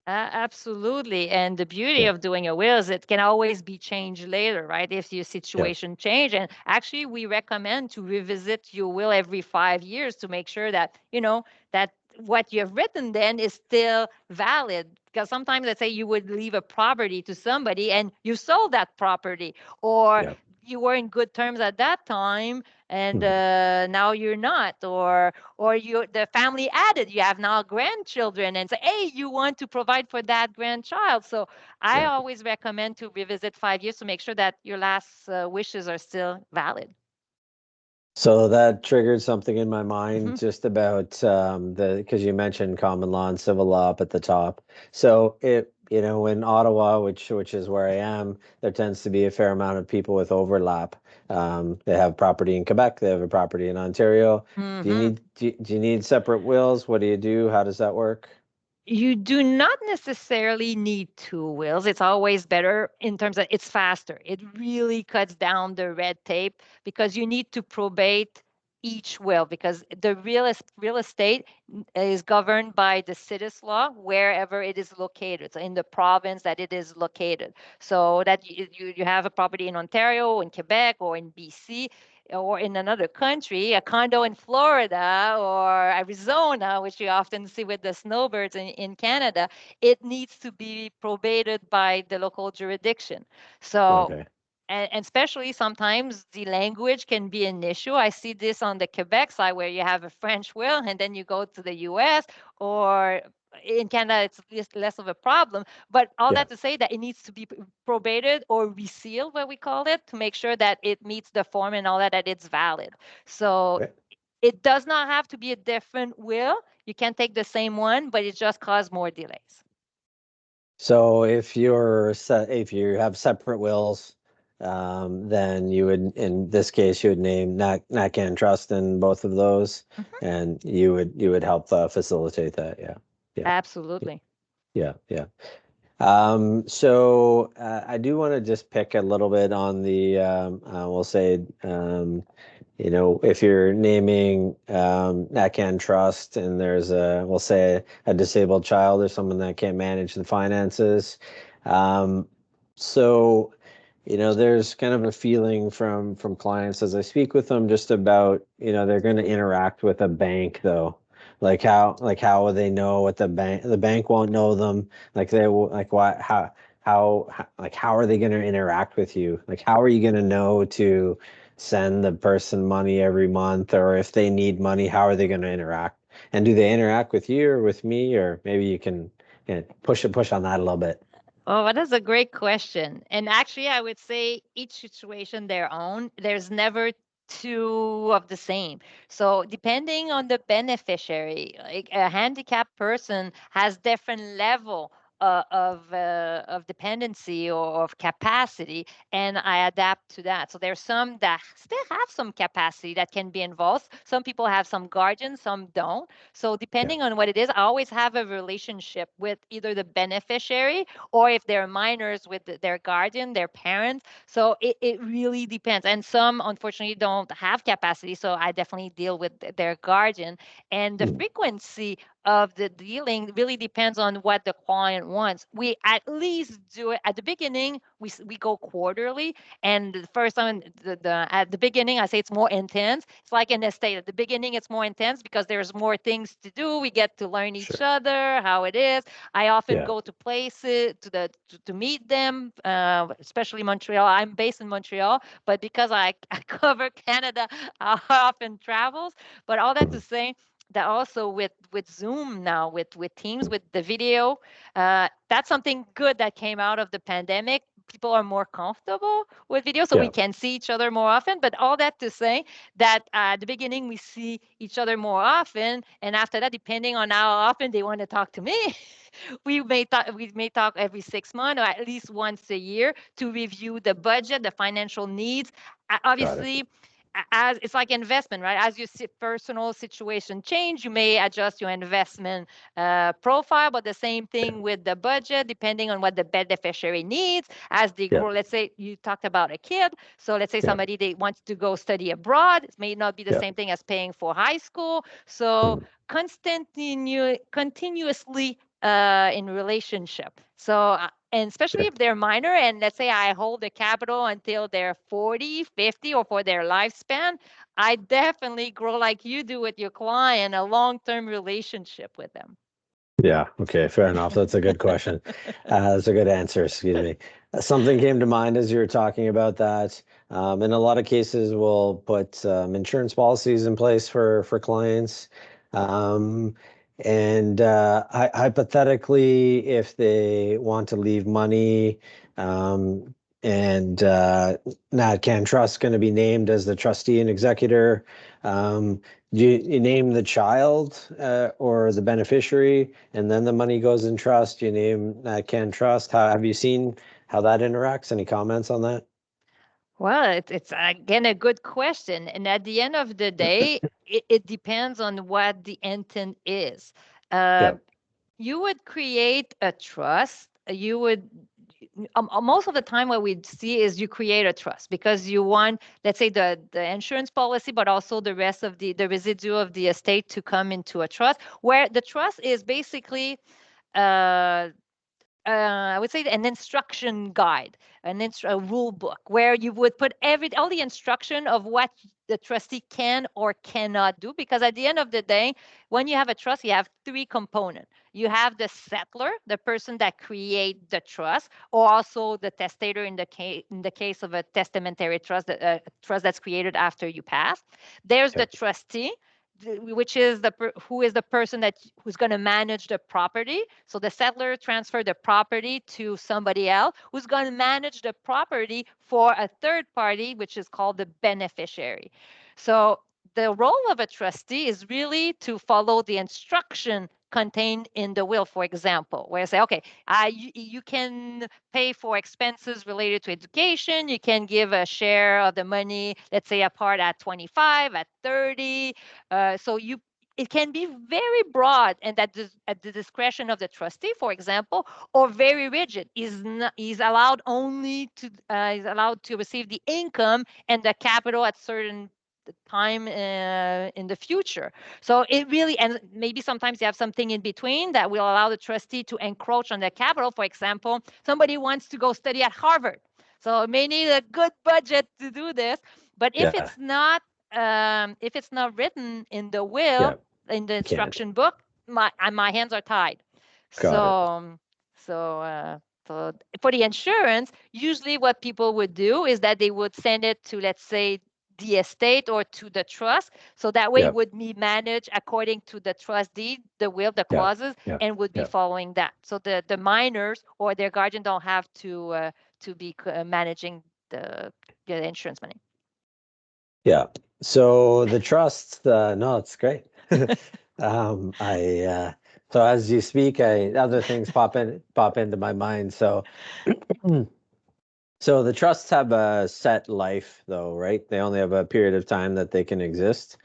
Absolutely. And the beauty Yeah. of doing a will is it can always be changed later, right? If your Yeah. situation change. And actually, we recommend to revisit your will every 5 years to make sure that, that what you have written then is still valid. Because sometimes, let's say you would leave a property to somebody and you sold that property, or Yeah. you were in good terms at that time and Mhm. now you're not, or the family added, you have now grandchildren and say, hey, you want to provide for that grandchild. So I Yeah. always recommend to revisit 5 years to make sure that your last wishes are still valid. So that triggered something in my Mhm. mind just about because you mentioned common law and civil law up at the top. So in Ottawa, which is where I am, there tends to be a fair amount of people with overlap. They have property in Quebec, they have a property in Ontario. Mhm. Do you need separate wills? What do you do? How does that work? You do not necessarily need two wills. It's always better in terms of it's faster. It really cuts down the red tape because you need to probate each will because the real estate is governed by the city's law wherever it is located, so in the province that it is located. So that you have a property in Ontario, in Quebec, or in BC, or in another country, a condo in Florida or Arizona, which you often see with the snowbirds in Canada, it needs to be probated by the local jurisdiction. So, Okay. and especially sometimes the language can be an issue. I see this on the Quebec side where you have a French will and then you go to the US, or in Canada, it's less of a problem. But all Yeah. that to say that it needs to be probated or resealed, what we call it, to make sure that it meets the form and all that, that it's valid. So Okay. it does not have to be a different will. You can take the same one, but it just causes more delays. So if you have separate wills, then you would, in this case, you would name Natcan Trust in both of those, Mhm. and you would help facilitate that. Yeah. Yeah. Absolutely. Yeah. Yeah. So I do want to just pick a little bit on the we'll say if you're naming Natcan Trust and there's we'll say a disabled child or someone that can't manage the finances. Um, so, there's kind of a feeling from clients as I speak with them just about, they're going to interact with a bank though. Like how will they know what the bank won't know them. Like like what, how are they going to interact with you? Like, how are you going to know to send the person money every month, or if they need money, how are they going to interact? And do they interact with you or with me, or maybe you can, push on that a little bit. Oh, that is a great question. And actually, I would say each situation their own. There's never two of the same. So depending on the beneficiary, like a handicapped person has different level of dependency or of capacity, and I adapt to that. So there's some that still have some capacity that can be involved. Some people have some guardians, some don't. So Yeah. depending on what it is, I always have a relationship with either the beneficiary or if they're minors with their guardian, their parents. So it really depends. And some unfortunately don't have capacity. So I definitely deal with their guardian. And the Mm. frequency of the dealing really depends on what the client wants. We at least do it at the beginning. We go quarterly, and the first time at the beginning, I say it's more intense. It's like an estate. At the beginning, it's more intense because there's more things to do. We get to learn each Sure. other, how it is. I often Yeah. go to places to meet them, especially Montreal. I'm based in Montreal, but because I cover Canada, I often travels. But all that to Mhm. say that also with Zoom now, with Teams, with the video, that's something good that came out of the pandemic. People are more comfortable with video, so we Yeah. can see each other more often. But all that to say that at the beginning we see each other more often, and after that, depending on how often they want to talk to me, we may talk every 6 months or at least once a year to review the budget, the financial needs. Got it. Obviously, as it's like investment, right? As your personal situation change, you may adjust your investment profile, but the same Yeah. thing with the budget, depending on what the beneficiary needs as they Yeah. grow. Let's say you talked about a kid, so let's say Yeah. somebody they wants to go study abroad. It may not be the Yeah. same thing as paying for high school. So Mm. continuously in relationship. So, and especially Yeah. if they're minor, and let's say I hold the capital until they're 40, 50, or for their lifespan, I definitely grow like you do with your client, a long-term relationship with them. Yeah. Okay. Fair enough. That's a good question. That's a good answer. Excuse me. Something came to mind as you were talking about that. In a lot of cases, we'll put insurance policies in place for clients. And hypothetically, if they want to leave money, and NatCan Trust going to be named as the trustee and executor, you name the child or the beneficiary, and then the money goes in trust. You name NatCan Trust. How have you seen how that interacts? Any comments on that? Well, it's again a good question. And at the end of the day, it depends on what the intent is. Yeah. Uh, you would create a trust. You would, most of the time, what we see is you create a trust because you want, let's say, the insurance policy, but also the rest of the residue of the estate to come into a trust, where the trust is basically uh, I would say an instruction guide, a rule book where you would put all the instruction of what the trustee can or cannot do. Because at the end of the day, when you have a trust, you have three components. You have the settler, the person that create the trust, or also the testator in the case of a testamentary trust, trust that's created after you pass. There's the Yeah. trustee, which is who is the person who's going to manage the property. So the settler transferred the property to somebody else who's going to manage the property for a third party, which is called the beneficiary. So the role of a trustee is really to follow the instruction contained in the will, for example, where I say, okay, you can pay for expenses related to education. You can give a share of the money, let's say a part at 25, at 30. So it can be very broad and at the discretion of the trustee, for example, or very rigid. Is allowed to receive the income and the capital at certain time in the future. So it really, and maybe sometimes you have something in between that will allow the trustee to encroach on the capital. For example, somebody wants to go study at Harvard. So it may need a good budget to do this. But if Yeah. if it's not written in the will, Yeah. in the Can't. instruction book, my hands are tied. Got it. So for the insurance, usually what people would do is that they would send it to, let's say, the estate or to the trust. So that way Yeah. it would be managed according to the trust deed, the will, the Yeah. clauses, Yeah. and would be Yeah. following that. So the minors or their guardian don't have to be managing the insurance money. Yeah. So the trust, no, it's great. So as you speak, other things pop into my mind. So, so the trusts have a set life, though, right? They only have a period of time that they can exist.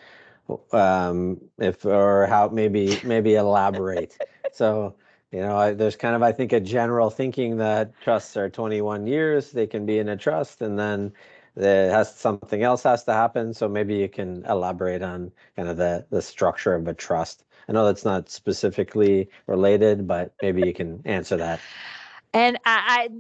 If or how maybe elaborate. So, there's kind of, I think, a general thinking that trusts are 21 years. They can be in a trust, and then something else has to happen. So maybe you can elaborate on kind of the structure of a trust. I know that's not specifically related, but maybe you can answer that. And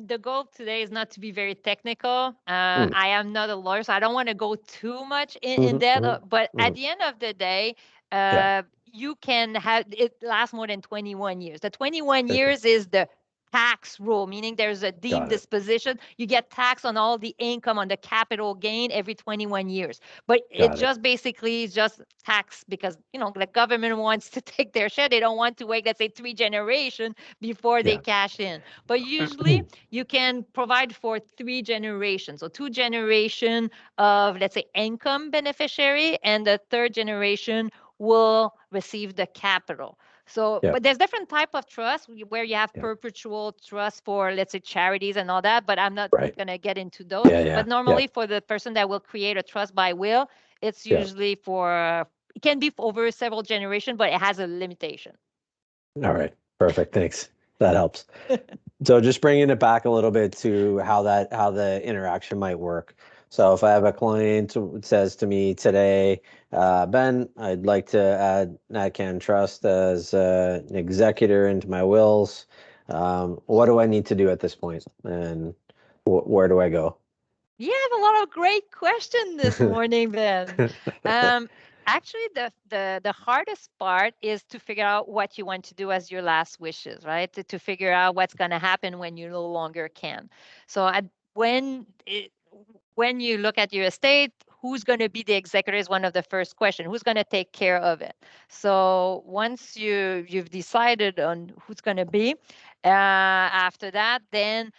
the goal today is not to be very technical. I am not a lawyer, so I don't want to go too much in that. But at the end of the day, Yeah. you can have it last more than 21 years. The 21 Okay. years is the tax rule, meaning there's a deemed Got it. disposition. You get taxed on all the income on the capital gain every 21 years. But it Got it. just basically is just tax because, the government wants to take their share. They don't want to wait, let's say, 3 generations before they Yeah. cash in. But usually you can provide for 3 generations. So 2 generations of, let's say, income beneficiary, and the third generation will receive the capital. So, Yeah. but there's different type of trust where you have Yeah. perpetual trust for, let's say, charities and all that, but I'm not Right. going to get into those. Yeah. Yeah. But normally for the person that will create a trust by will, it's Yeah. usually it can be over several generations, but it has a limitation. All right. Perfect. Thanks. That helps. So just bringing it back a little bit to how the interaction might work. So if I have a client who says to me today, Ben, I'd like to add NatCan Trust as an executor into my wills. What do I need to do at this point, and where do I go? You have a lot of great questions this morning, Ben. Actually, the hardest part is to figure out what you want to do as your last wishes, right? To figure out what's going to happen when you no longer can. So when it, when you look at your estate, who's going to be the executor is one of the first questions. Who's going to take care of it? So once you've decided on who's going to be, after that, then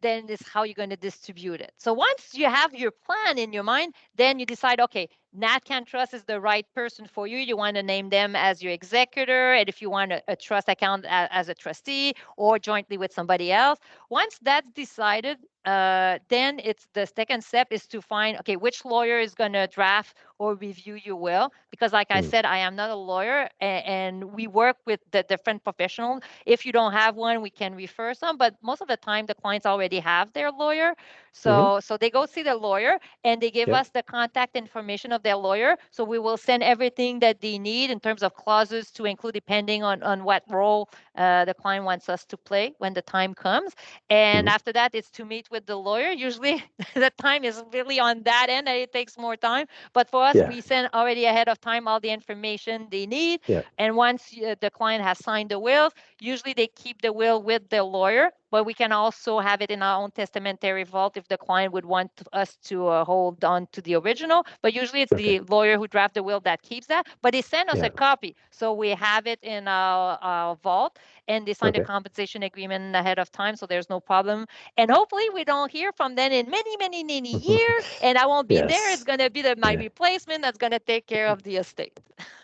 is how you're going to distribute it. So once you have your plan in your mind, then you decide, okay, NatCan Trust is the right person for you. You want to name them as your executor, and if you want a trust account as a trustee or jointly with somebody else. Once that's decided, then it's the second step is to find, okay, which lawyer is going to draft or review your will. Because like I said, I am not a lawyer, and we work with the different professionals. If you don't have one, we can refer some, but most of the time the clients already have their lawyer. So they go see the lawyer and they give Yep. us the contact information of their lawyer. So we will send everything that they need in terms of clauses to include depending on what role the client wants us to play when the time comes. And after that, it's to meet with the lawyer. Usually the time is really on that end and it takes more time. But for us, we send already ahead of time all the information they need. Yeah. And once the client has signed the will, usually they keep the will with the lawyer, but we can also have it in our own testamentary vault if the client would want us to hold on to the original. But usually it's the lawyer who drafts the will that keeps that. But they send us a copy. So we have it in our vault, and they sign the compensation agreement ahead of time. So there's no problem. And hopefully we don't hear from them in many, many, many years. And I won't be there. It's going to be my replacement that's going to take care of the estate.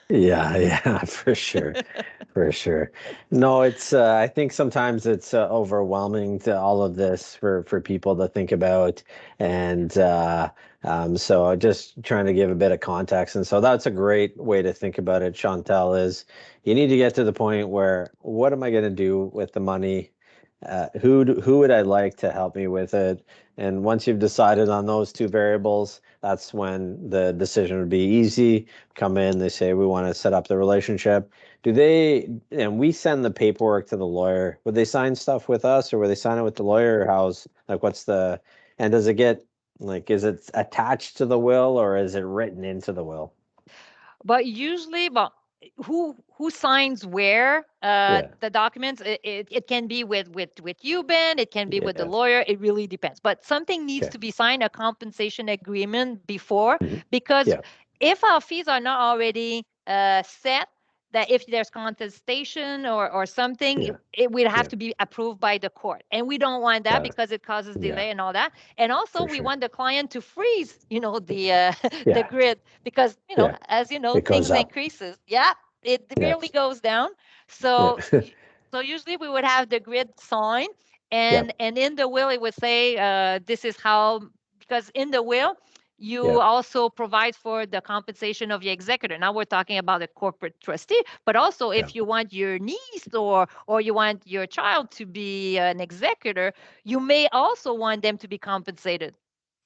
Yeah, for sure. For sure. No, it's I think sometimes it's overwhelming to all of this for people to think about. And so just trying to give a bit of context. And so that's a great way to think about it, Chantel, is you need to get to the point where what am I going to do with the money? Who would I like to help me with it? And once you've decided on those two variables, that's when the decision would be easy. Come in, they say, we want to set up the relationship. And we send the paperwork to the lawyer. Would they sign stuff with us, or would they sign it with the lawyer? Or and does it get, is it attached to the will, or is it written into the will? But usually, who signs where the documents? It can be with you, Ben. It can be with the lawyer. It really depends. But something needs to be signed, a compensation agreement before, because if our fees are not already set, that if there's contestation or something, it will have to be approved by the court. And we don't want that because it causes delay and all that. And also we want the client to freeze, the grid, because, as you know, things increases. Yeah, it really goes down. So so usually we would have the grid sign, and in the will it would say this is how, because in the will you also provide for the compensation of your executor. Now we're talking about a corporate trustee, but also if you want your niece or you want your child to be an executor, you may also want them to be compensated.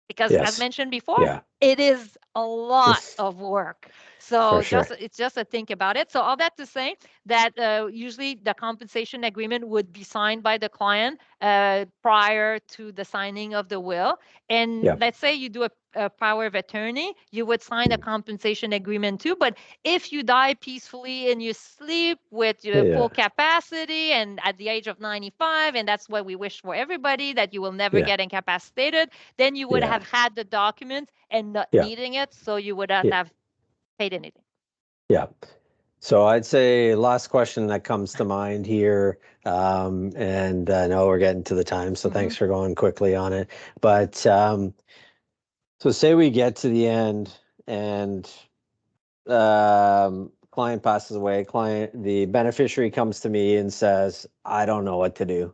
Because as mentioned before, it is a lot of work. So it's just a think about it. So all that to say that usually the compensation agreement would be signed by the client prior to the signing of the will. And let's say you do a power of attorney, you would sign a compensation agreement too. But if you die peacefully in your sleep with your full capacity and at the age of 95, and that's what we wish for everybody, that you will never get incapacitated, then you would have had the document and not needing it, so you would not have paid anything. Yeah. So I'd say last question that comes to mind here, and I know we're getting to the time, so thanks for going quickly on it. But so say we get to the end and client passes away, the beneficiary comes to me and says, I don't know what to do.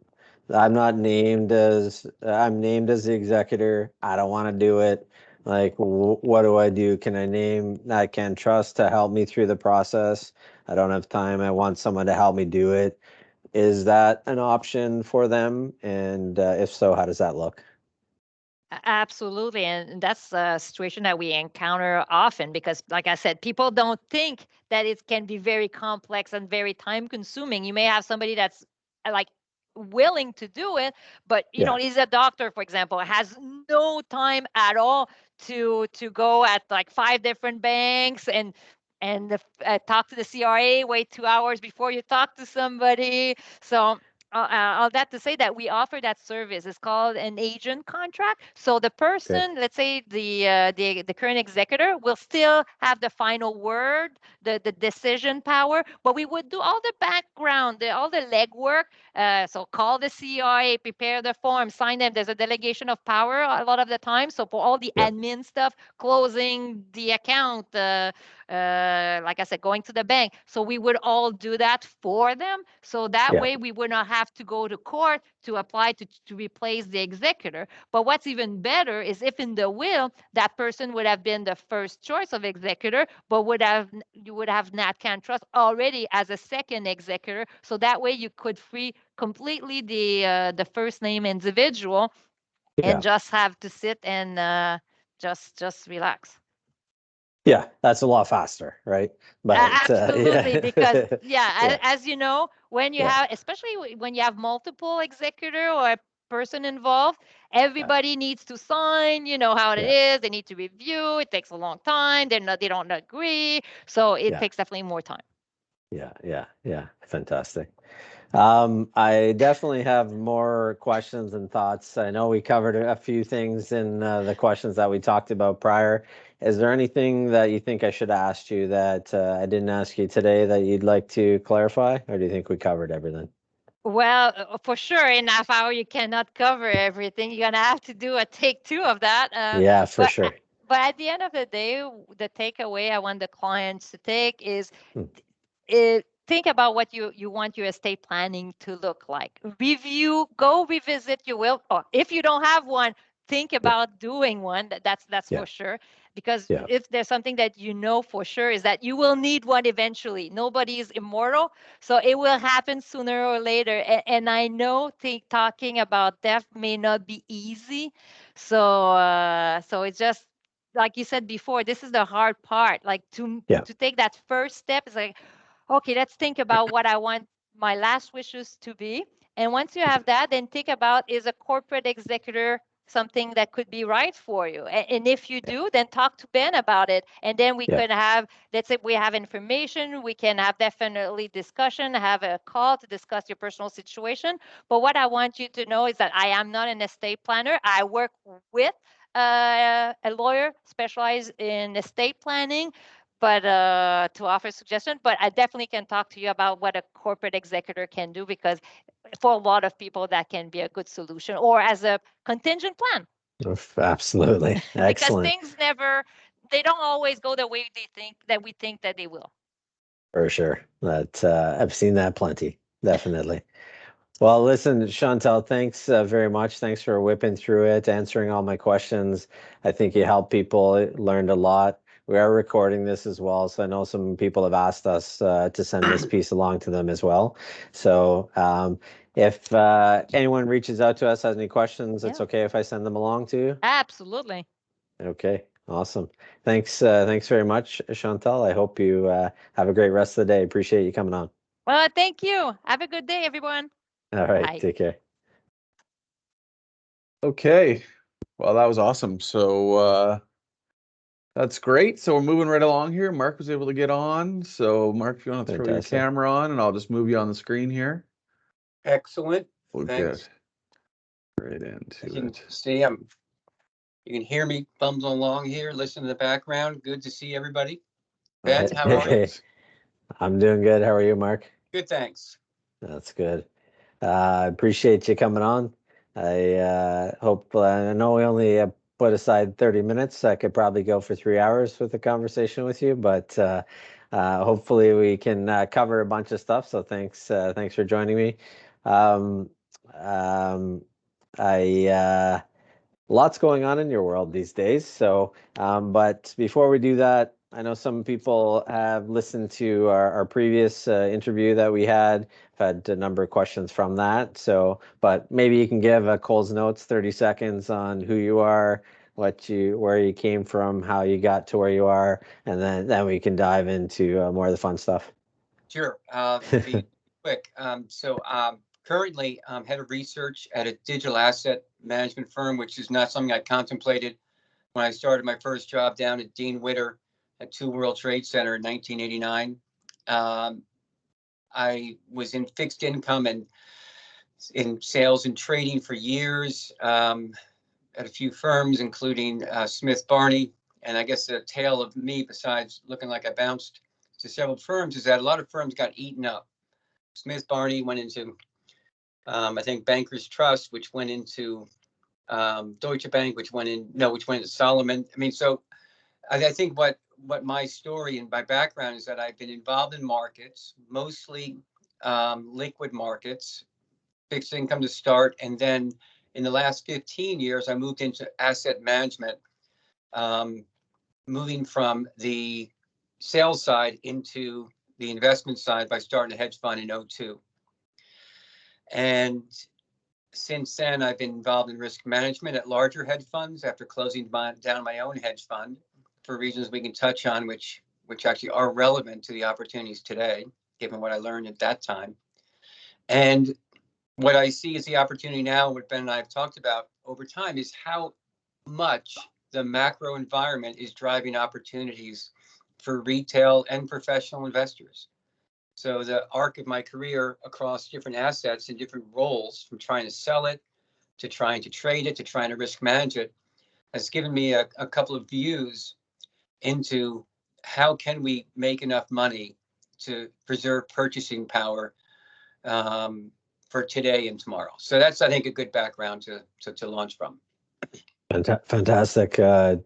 I'm named as the executor. I don't want to do it. What do I do? Can I name NatCan Trust to help me through the process? I don't have time. I want someone to help me do it. Is that an option for them? And if so, how does that look? Absolutely. And that's a situation that we encounter often because, like I said, people don't think that it can be very complex and very time consuming. You may have somebody that's like willing to do it, but Yeah. he's a doctor, for example, has no time at all to go at like 5 different banks and talk to the CRA, wait 2 hours before you talk to somebody. So all that to say that we offer that service. It's called an agent contract. So the Okay. person, let's say the current executor, will still have the final word, the decision power, but we would do all the background, all the legwork. So call the CRA, prepare the form, sign them. There's a delegation of power a lot of the time. So for all the Yeah. admin stuff, closing the account, like I said, going to the bank. So we would all do that for them. So that Yeah. way we would not have to go to court to apply to replace the executor. But what's even better is if in the will that person would have been the first choice of executor, but you would have NatCan Trust already as a second executor. So that way you could free completely the first name individual and Yeah. just have to sit and just relax. Yeah, that's a lot faster, right? But Absolutely, because yeah. Yeah. as you know, when you Yeah. have, especially when you have multiple executor or a person involved, Yeah. everybody needs to sign. You know how it Yeah. is. They need to review. It takes a long time. They don't agree, so it Yeah. takes definitely more time. Yeah. Yeah. Yeah. Fantastic. I definitely have more questions and thoughts. I know we covered a few things in the questions that we talked about prior. Is there anything that you think I should have asked you that I didn't ask you today that you'd like to clarify, or do you think we covered everything? Well, for sure, in half hour you cannot cover everything. You're gonna have to do a take two of that. Yeah, for But sure. but at the end of the day, the takeaway I want the clients to take is Hmm. think about what you want your estate planning to look like. Go revisit your will, or if you don't have one, think Yeah. about doing one. That's Yeah. for sure. Because Yeah. if there's something that you know for sure is that you will need one eventually. Nobody is immortal, so it will happen sooner or later. And I know talking about death may not be easy. So it's just like you said before. This is the hard part. Like Yeah. to take that first step is like, okay, let's think about what I want my last wishes to be. And once you have that, then think about, is a corporate executor something that could be right for you? And if you do, then talk to Ben about it. And then we Yeah. could have, let's say we have information, we can have definitely discussion, have a call to discuss your personal situation. But what I want you to know is that I am not an estate planner. I work with a lawyer specialized in estate planning, but to offer suggestion. But I definitely can talk to you about what a corporate executor can do, because for a lot of people that can be a good solution, or as a contingent plan. Absolutely. Because Excellent. they don't always go the way we think that they will. For sure. That I've seen that plenty. Definitely. Well, listen, Chantal, thanks very much. Thanks for whipping through it, answering all my questions. I think you helped people, learned a lot. We are recording this as well, so I know some people have asked us to send this piece along to them as well. So if anyone reaches out to us, has any questions, it's Yeah. okay if I send them along to you? Absolutely. Okay, awesome. Thanks very much, Chantal. I hope you have a great rest of the day. Appreciate you coming on. Well, thank you. Have a good day, everyone. All right, Bye. take care. Okay. Well, that was awesome. So that's great. So we're moving right along here. Mark was able to get on. So Mark, if you want to throw your Fantastic. camera on, and I'll just move you on the screen here. Excellent. We'll Thanks. get right into You can it. see you can hear me thumbs along here, listen to the background. Good to see everybody. Ben, how are you? Perfect. I'm doing good. How are you, Mark? Good, thanks. That's good. I appreciate you coming on. I hope, I know we only put aside 30 minutes. I could probably go for 3 hours with a conversation with you, but hopefully we can cover a bunch of stuff. So thanks for joining me. Um, lots going on in your world these days. So, but before we do that, I know some people have listened to our previous interview that we had. I've had a number of questions from that. So, but maybe you can give a Cole's Notes 30 seconds on who you are, where you came from, how you got to where you are, and then we can dive into more of the fun stuff. Sure. Be quick. Currently, head of research at a digital asset management firm, which is not something I contemplated when I started my first job down at Dean Witter at Two World Trade Center in 1989. I was in fixed income and in sales and trading for years at a few firms, including Smith Barney. And I guess the tale of me, besides looking like I bounced to several firms, is that a lot of firms got eaten up. Smith Barney went into, I think, Bankers Trust, which went into Deutsche Bank, which went into Solomon. I mean, so I think what my story and my background is that I've been involved in markets, mostly liquid markets, fixed income to start, and then in the last 15 years, I moved into asset management, moving from the sales side into the investment side by starting a hedge fund in 2002. And since then, I've been involved in risk management at larger hedge funds after closing down my own hedge fund for reasons we can touch on, which actually are relevant to the opportunities today, given what I learned at that time. And what I see as the opportunity now, what Ben and I have talked about over time, is how much the macro environment is driving opportunities for retail and professional investors. So the arc of my career across different assets and different roles, from trying to sell it to trying to trade it to trying to risk manage it, has given me a couple of views into how can we make enough money to preserve purchasing power for today and tomorrow. So that's, I think, a good background to launch from. Fantastic.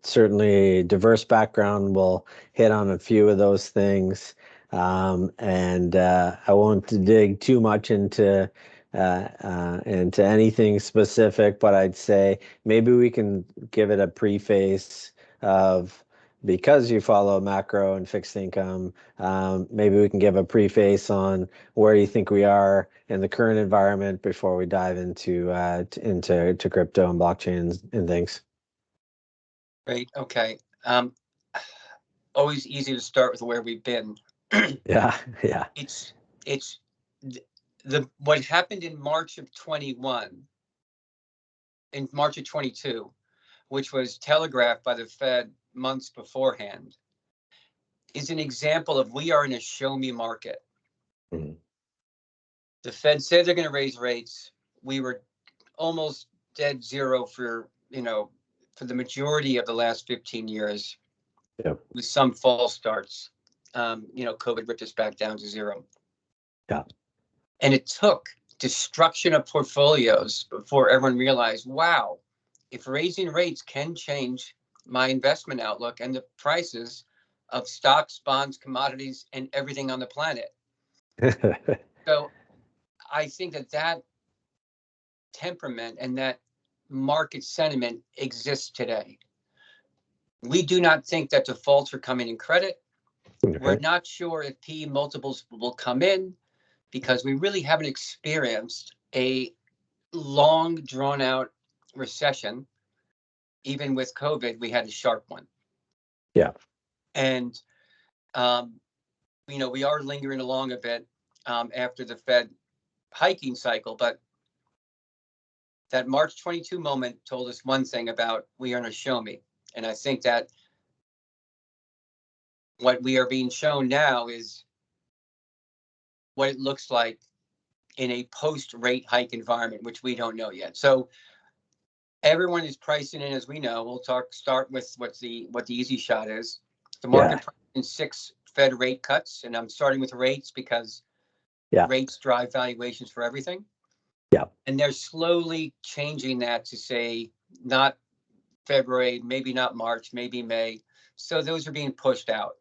Certainly diverse background. We'll hit on a few of those things. And I won't dig too much into anything specific, but I'd say maybe we can give it a preface of, because you follow macro and fixed income, maybe we can give a preface on where you think we are in the current environment before we dive into crypto and blockchains and things. Great. Okay. Always easy to start with where we've been. Yeah. It's what happened in March of 21, in March of 22, which was telegraphed by the Fed months beforehand, is an example of we are in a show me market. Mm-hmm. The Fed said they're going to raise rates. We were almost dead zero for the majority of the last 15 years. Yep. With some false starts. COVID ripped us back down to zero. Yeah. And it took destruction of portfolios before everyone realized, wow, if raising rates can change my investment outlook and the prices of stocks, bonds, commodities, and everything on the planet. So I think that temperament and that market sentiment exists today. We do not think that defaults are coming in credit. Okay. We're not sure if PE multiples will come in because we really haven't experienced a long, drawn-out recession. Even with COVID, we had a sharp one. Yeah. And, we are lingering along a bit after the Fed hiking cycle, but that March 22 moment told us one thing about we are in a show me. And I think that what we are being shown now is what it looks like in a post-rate hike environment, which we don't know yet. So everyone is pricing in, as we know. We'll start with what the easy shot is. The market in 6 Fed rate cuts, and I'm starting with rates because rates drive valuations for everything. Yeah. And they're slowly changing that to say not February, maybe not March, maybe May. So those are being pushed out.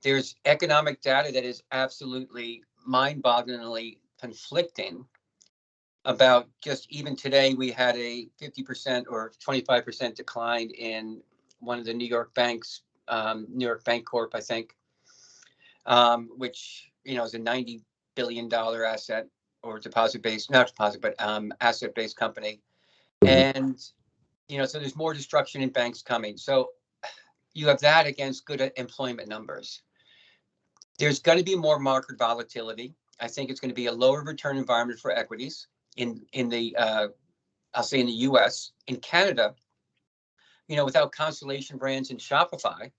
There's economic data that is absolutely mind-bogglingly conflicting about just even today, we had a 50% or 25% decline in one of the New York banks' New York Bank Corp, I think, which, is a $90 billion asset or deposit-based, not deposit, but asset-based company. Mhm. And, so there's more destruction in banks coming. So you have that against good employment numbers. There's going to be more market volatility. I think it's going to be a lower return environment for equities in the, I'll say in the US. In Canada, without Constellation Brands and Shopify,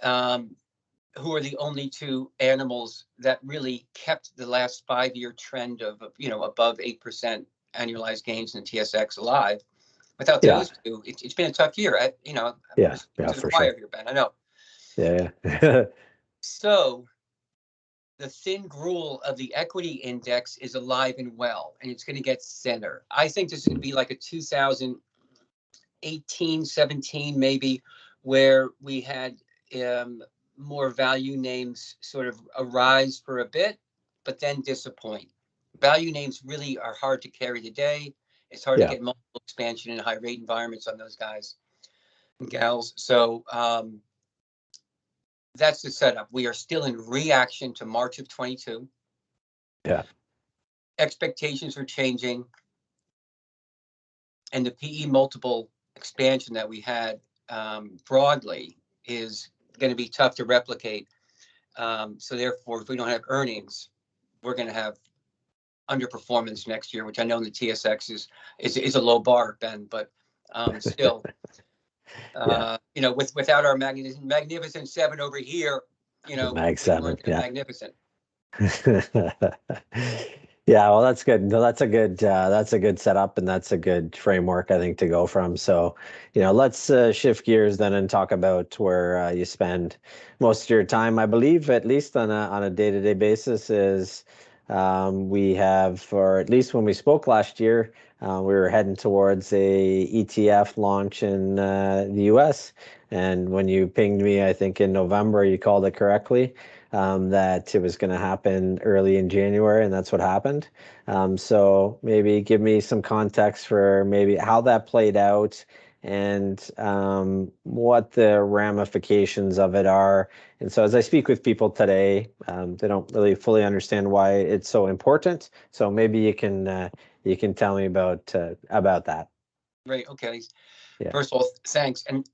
who are the only two animals that really kept the last 5-year trend of, above 8% annualized gains in the TSX alive. Without Yeah. those two, it's been a tough year. Yeah, to the for choir sure. here, Ben. I know. Yeah. So the thin gruel of the equity index is alive and well, and it's going to get thinner. I think this is going to be like a 2018, 17, maybe, where we had more value names sort of arise for a bit, but then disappoint. Value names really are hard to carry the day. It's hard to Yeah. get multiple expansion in high rate environments on those guys and gals. So that's the setup. We are still in reaction to March of 22. Yeah. Expectations are changing. And the PE multiple expansion that we had broadly is going to be tough to replicate. So therefore, if we don't have earnings, we're going to have underperformance next year, which I know in the TSX is a low bar, Ben, but still, Yeah. without our magnificent seven over here, Mag we weren't 7. that magnificent. Yeah, well, that's good. No, that's a good setup, and that's a good framework, I think, to go from. So, let's shift gears then and talk about where you spend most of your time. I believe, at least on a day-to-day basis, is we have, or at least when we spoke last year, we were heading towards a ETF launch in the US. And when you pinged me, I think in November, you called it correctly. That it was going to happen early in January, and that's what happened. So maybe give me some context for maybe how that played out and what the ramifications of it are. And so as I speak with people today, they don't really fully understand why it's so important. So maybe you can tell me about that. Right. Okay. Yeah. First of all, thanks. And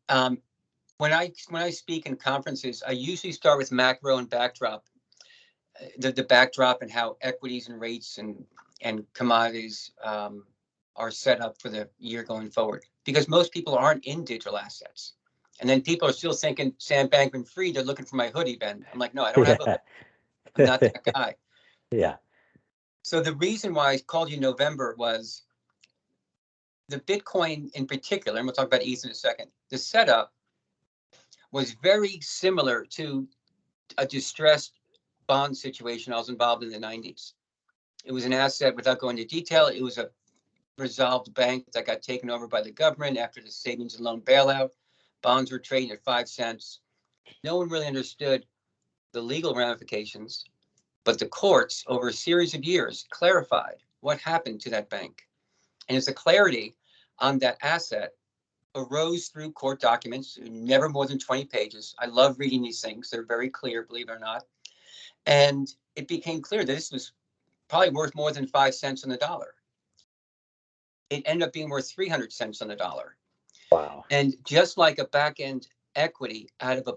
when I speak in conferences, I usually start with macro and backdrop, the backdrop and how equities and rates and commodities are set up for the year going forward. Because most people aren't in digital assets, and then people are still thinking Sam Bankman-Fried. They're looking for my hoodie, Ben. I'm like, no, I don't have a hoodie. I'm not that guy. Yeah. So the reason why I called you November was the Bitcoin in particular, and we'll talk about ETH in a second. The setup was very similar to a distressed bond situation I was involved in the 90s. It was an asset, without going into detail, it was a resolved bank that got taken over by the government after the savings and loan bailout. Bonds were trading at 5 cents. No one really understood the legal ramifications, but the courts, over a series of years, clarified what happened to that bank. And it's a clarity on that asset arose through court documents, never more than 20 pages. I love reading these things. They're very clear, believe it or not. And it became clear that this was probably worth more than 5 cents on the dollar. It ended up being worth 300 cents on the dollar. Wow. And just like a back-end equity out of a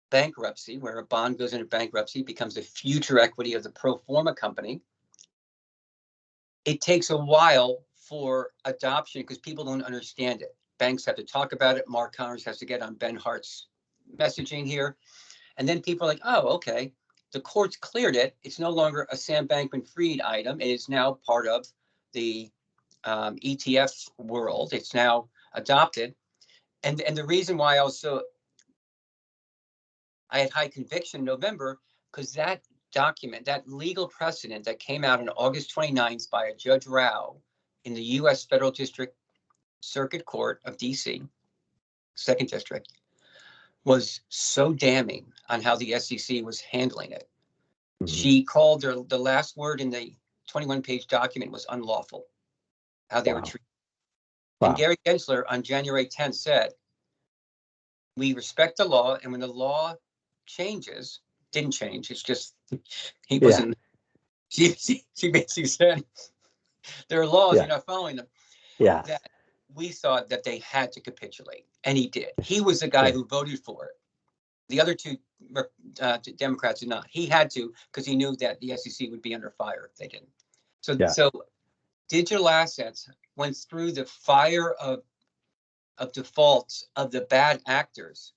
bankruptcy, where a bond goes into bankruptcy, becomes a future equity of the pro forma company, it takes a while for adoption because people don't understand it. Banks have to talk about it. Mark Connors has to get on Ben Hart's messaging here. And then people are like, oh, okay. The courts cleared it. It's no longer a Sam Bankman-Fried item. It is now part of the ETF world. It's now adopted. And the reason why I had high conviction in November, because that document, that legal precedent that came out on August 29th by a Judge Rao in the U.S. Federal District Circuit Court of D.C., Second District, was so damning on how the SEC was handling it. Mhm. She called the last word in the 21-page document was unlawful, how they were Wow. treated. Wow. And Gary Gensler on January 10th said, we respect the law, and when the law changes, didn't change. It's just he wasn't. She basically said there are laws, you're not following them. Yeah. That we thought that they had to capitulate, and he did. He was the guy who voted for it. The other two Democrats did not. He had to, because he knew that the SEC would be under fire if they didn't. So digital assets went through the fire of defaults of the bad actors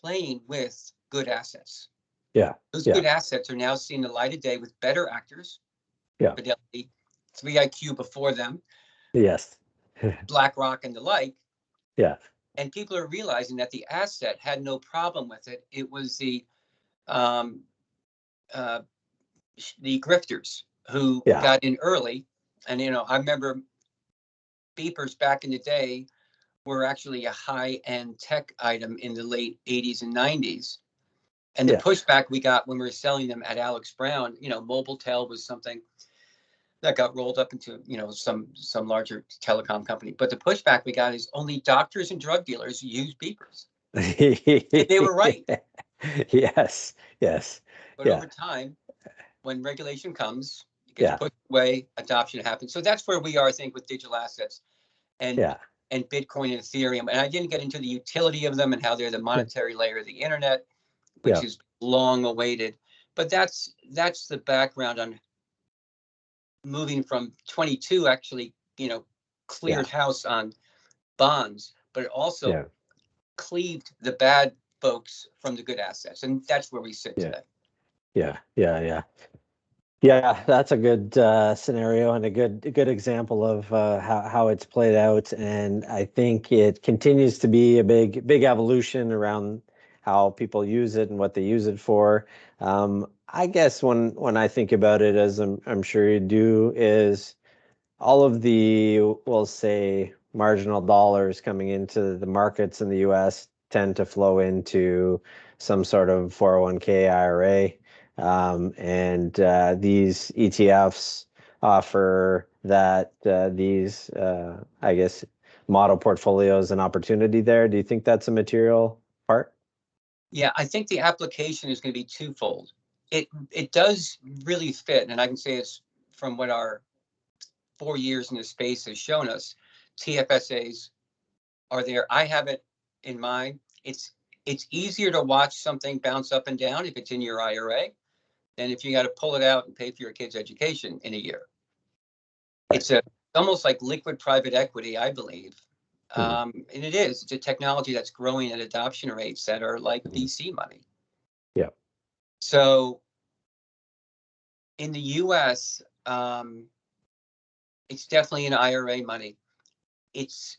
playing with good assets. Yeah. Those good assets are now seeing the light of day with better actors. Yeah. Fidelity, 3IQ before them. Yes. BlackRock and the like. Yeah. And people are realizing that the asset had no problem with it. It was the grifters who got in early. And, I remember beepers back in the day were actually a high-end tech item in the late 80s and 90s. And the pushback we got when we were selling them at Alex Brown, Mobiltel was something that got rolled up into, some larger telecom company. But the pushback we got is only doctors and drug dealers use beepers. They were right. Yes. But over time, when regulation comes, it gets pushed away, adoption happens. So that's where we are, I think, with digital assets and Bitcoin and Ethereum. And I didn't get into the utility of them and how they're the monetary layer of the internet, which is long awaited. But that's the background on moving from 22 actually, cleared house on bonds, but it also cleaved the bad folks from the good assets. And that's where we sit today. Yeah, that's a good scenario and a good example of how it's played out. And I think it continues to be a big evolution around how people use it and what they use it for. I guess when I think about it, as I'm sure you do, is all of the, we'll say, marginal dollars coming into the markets in the US tend to flow into some sort of 401k IRA. And these ETFs offer that these, I guess, model portfolios an opportunity there. Do you think that's a material part? Yeah, I think the application is going to be twofold. It does really fit, and I can say it's from what our 4 years in this space has shown us. TFSAs are there. I have it in mind. It's easier to watch something bounce up and down if it's in your IRA than if you got to pull it out and pay for your kid's education in a year. It's almost like liquid private equity, I believe. And it is. It's a technology that's growing at adoption rates that are like VC money. Yeah. So in the US, it's definitely an IRA money. It's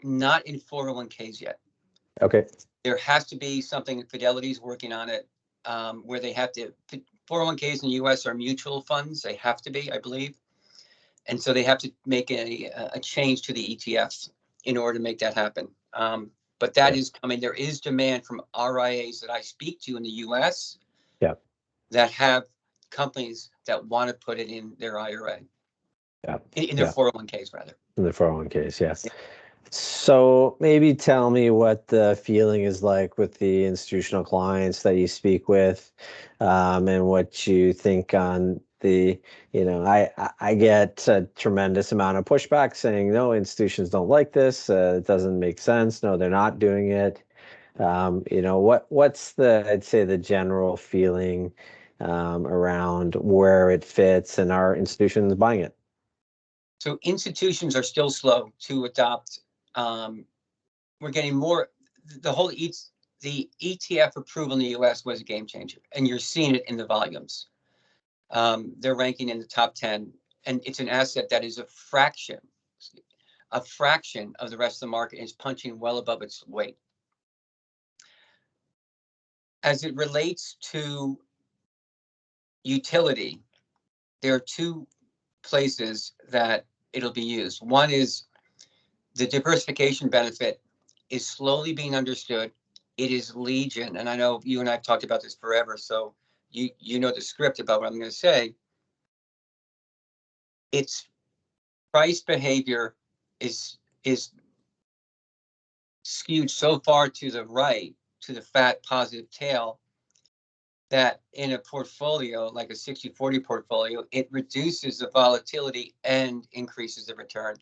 not in 401ks yet. Okay. There has to be something, Fidelity's working on it, where they have to, 401ks in the US are mutual funds. They have to be, I believe. And so they have to make a change to the ETFs in order to make that happen. But that is coming. There is demand from RIAs that I speak to in the US that have companies that want to put it in their IRA. In their 401ks, rather. In the 401ks, yes. So maybe tell me what the feeling is like with the institutional clients that you speak with, and what you think on the, I get a tremendous amount of pushback saying, no, institutions don't like this. It doesn't make sense. No, they're not doing it. What's I'd say the general feeling around where it fits and are institutions buying it? So institutions are still slow to adopt. We're getting more. The ETF approval in the US was a game changer, and you're seeing it in the volumes. They're ranking in the top 10, and it's an asset that is a fraction of the rest of the market, and is punching well above its weight. As it relates to utility, there are two places that it'll be used. One is the diversification benefit is slowly being understood. It is legion. And I know you and I have talked about this forever, so you know the script about what I'm going to say. It's price behavior is skewed so far to the right, to the fat positive tail, that in a portfolio, like a 60-40 portfolio, it reduces the volatility and increases the return.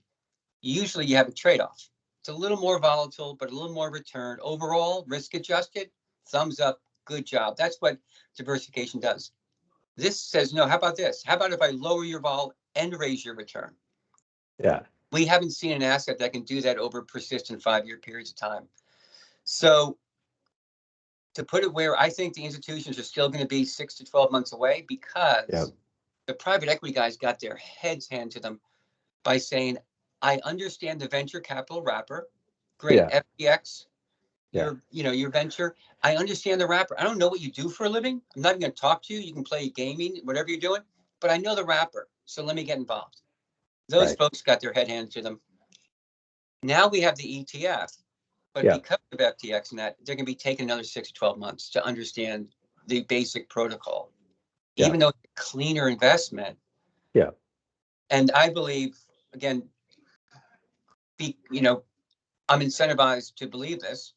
Usually you have a trade-off. It's a little more volatile, but a little more return. Overall, risk adjusted, thumbs up, good job. That's what diversification does. This says, no, how about this? How about if I lower your vol and raise your return? Yeah. We haven't seen an asset that can do that over persistent 5-year periods of time. So to put it where I think the institutions are still going to be 6 to 12 months away, because the private equity guys got their heads handed to them by saying, I understand the venture capital wrapper. Great, FTX, your venture. I understand the wrapper. I don't know what you do for a living. I'm not even going to talk to you. You can play gaming, whatever you're doing, but I know the wrapper. So let me get involved. Those folks got their head handed to them. Now we have the ETF, but because of FTX and that, they're going to be taking another 6 to 12 months to understand the basic protocol, even though it's a cleaner investment. Yeah. And I believe, again, I'm incentivized to believe this,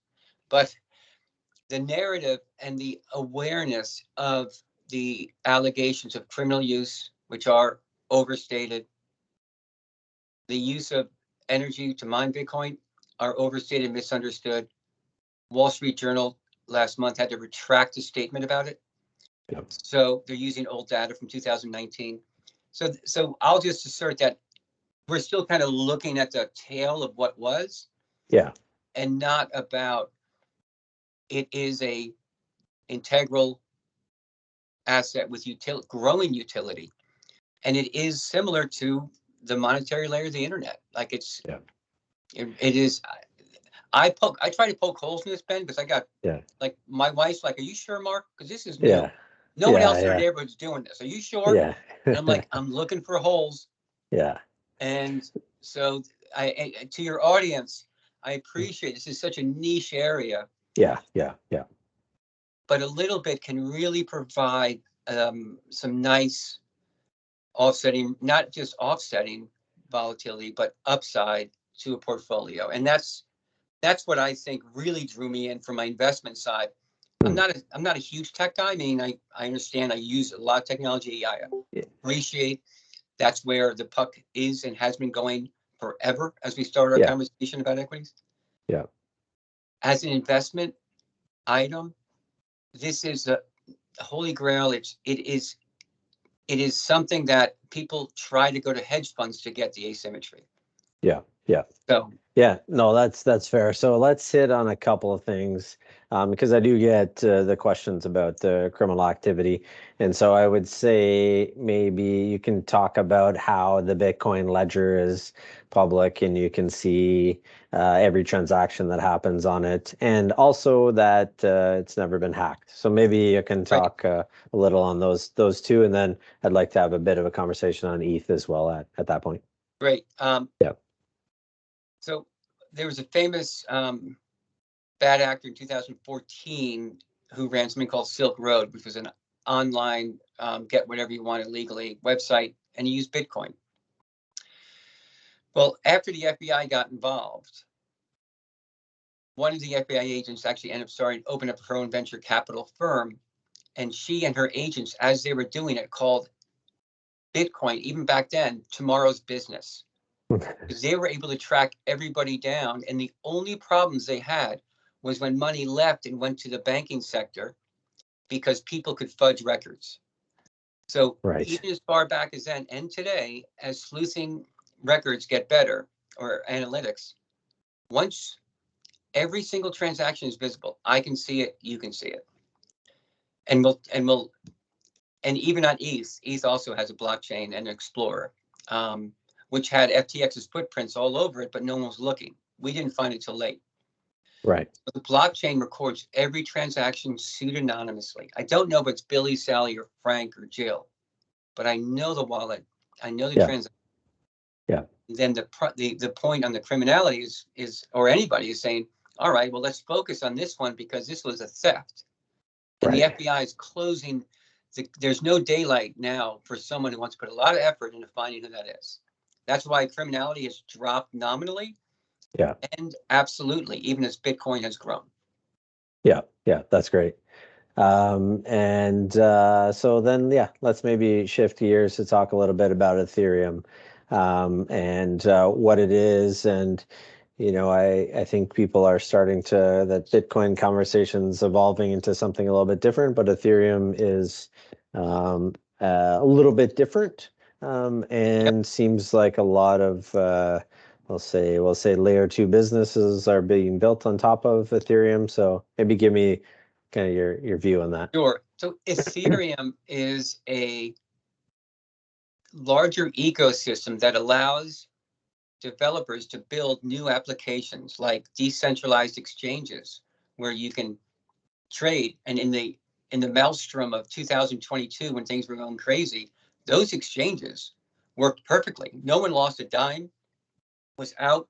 but the narrative and the awareness of the allegations of criminal use, which are overstated, the use of energy to mine Bitcoin are overstated, misunderstood. Wall Street Journal last month had to retract a statement about it. Yep. So they're using old data from 2019. So I'll just assert that we're still kind of looking at the tail of what was. Yeah. And not about it is a integral asset with growing utility. And it is similar to the monetary layer of the internet. Like it is. I try to poke holes in this, Ben, because I got like my wife's like, are you sure, Mark? Because this is new. No one else in our neighborhood's doing this. Are you sure? Yeah. And I'm like, I'm looking for holes. Yeah. And so to your audience, I appreciate this is such a niche area. Yeah. But a little bit can really provide some nice offsetting, not just offsetting volatility, but upside to a portfolio. And that's what I think really drew me in from my investment side. I'm not a huge tech guy. I mean, I understand I use a lot of technology. I appreciate that's where the puck is and has been going forever as we start our conversation about equities. Yeah. As an investment item, this is a holy grail. It is something that people try to go to hedge funds to get the asymmetry. Yeah. So no, that's fair. So let's hit on a couple of things, because I do get the questions about the criminal activity. And so I would say maybe you can talk about how the Bitcoin ledger is public and you can see every transaction that happens on it, and also that it's never been hacked. So maybe you can talk a little on those two, and then I'd like to have a bit of a conversation on ETH as well at that point. Great. So there was a famous bad actor in 2014 who ran something called Silk Road, which was an online get whatever you wanted legally website, and he used Bitcoin. Well, after the FBI got involved, one of the FBI agents actually ended up starting to open up her own venture capital firm, and she and her agents, as they were doing it, called Bitcoin, even back then, tomorrow's business. Because they were able to track everybody down, and the only problems they had was when money left and went to the banking sector, because people could fudge records. So even as far back as then and today, as sleuthing records get better, or analytics, once every single transaction is visible, I can see it, you can see it, and even on ETH also has a blockchain and an explorer. Which had FTX's footprints all over it, but no one was looking. We didn't find it till late. Right. So the blockchain records every transaction pseudonymously. I don't know if it's Billy, Sally, or Frank, or Jill, but I know the wallet. I know the transaction. Yeah. Then the point on the criminality is, or anybody is saying, all right, well, let's focus on this one because this was a theft. And the FBI is closing. There's no daylight now for someone who wants to put a lot of effort into finding who that is. That's why criminality has dropped nominally, Yeah. And absolutely, even as Bitcoin has grown. Yeah. Yeah. That's great. So then, yeah, let's maybe shift gears to talk a little bit about Ethereum, and what it is. And, I think people are starting to, that Bitcoin conversation's evolving into something a little bit different, but Ethereum is a little bit different, Yep, and seems like a lot of, we'll say layer two businesses are being built on top of Ethereum. So maybe give me kind of your view on that. sure. So Ethereum is a larger ecosystem that allows developers to build new applications like decentralized exchanges where you can trade. And in the maelstrom of 2022, when things were going crazy, those exchanges worked perfectly. No one lost a dime, was out.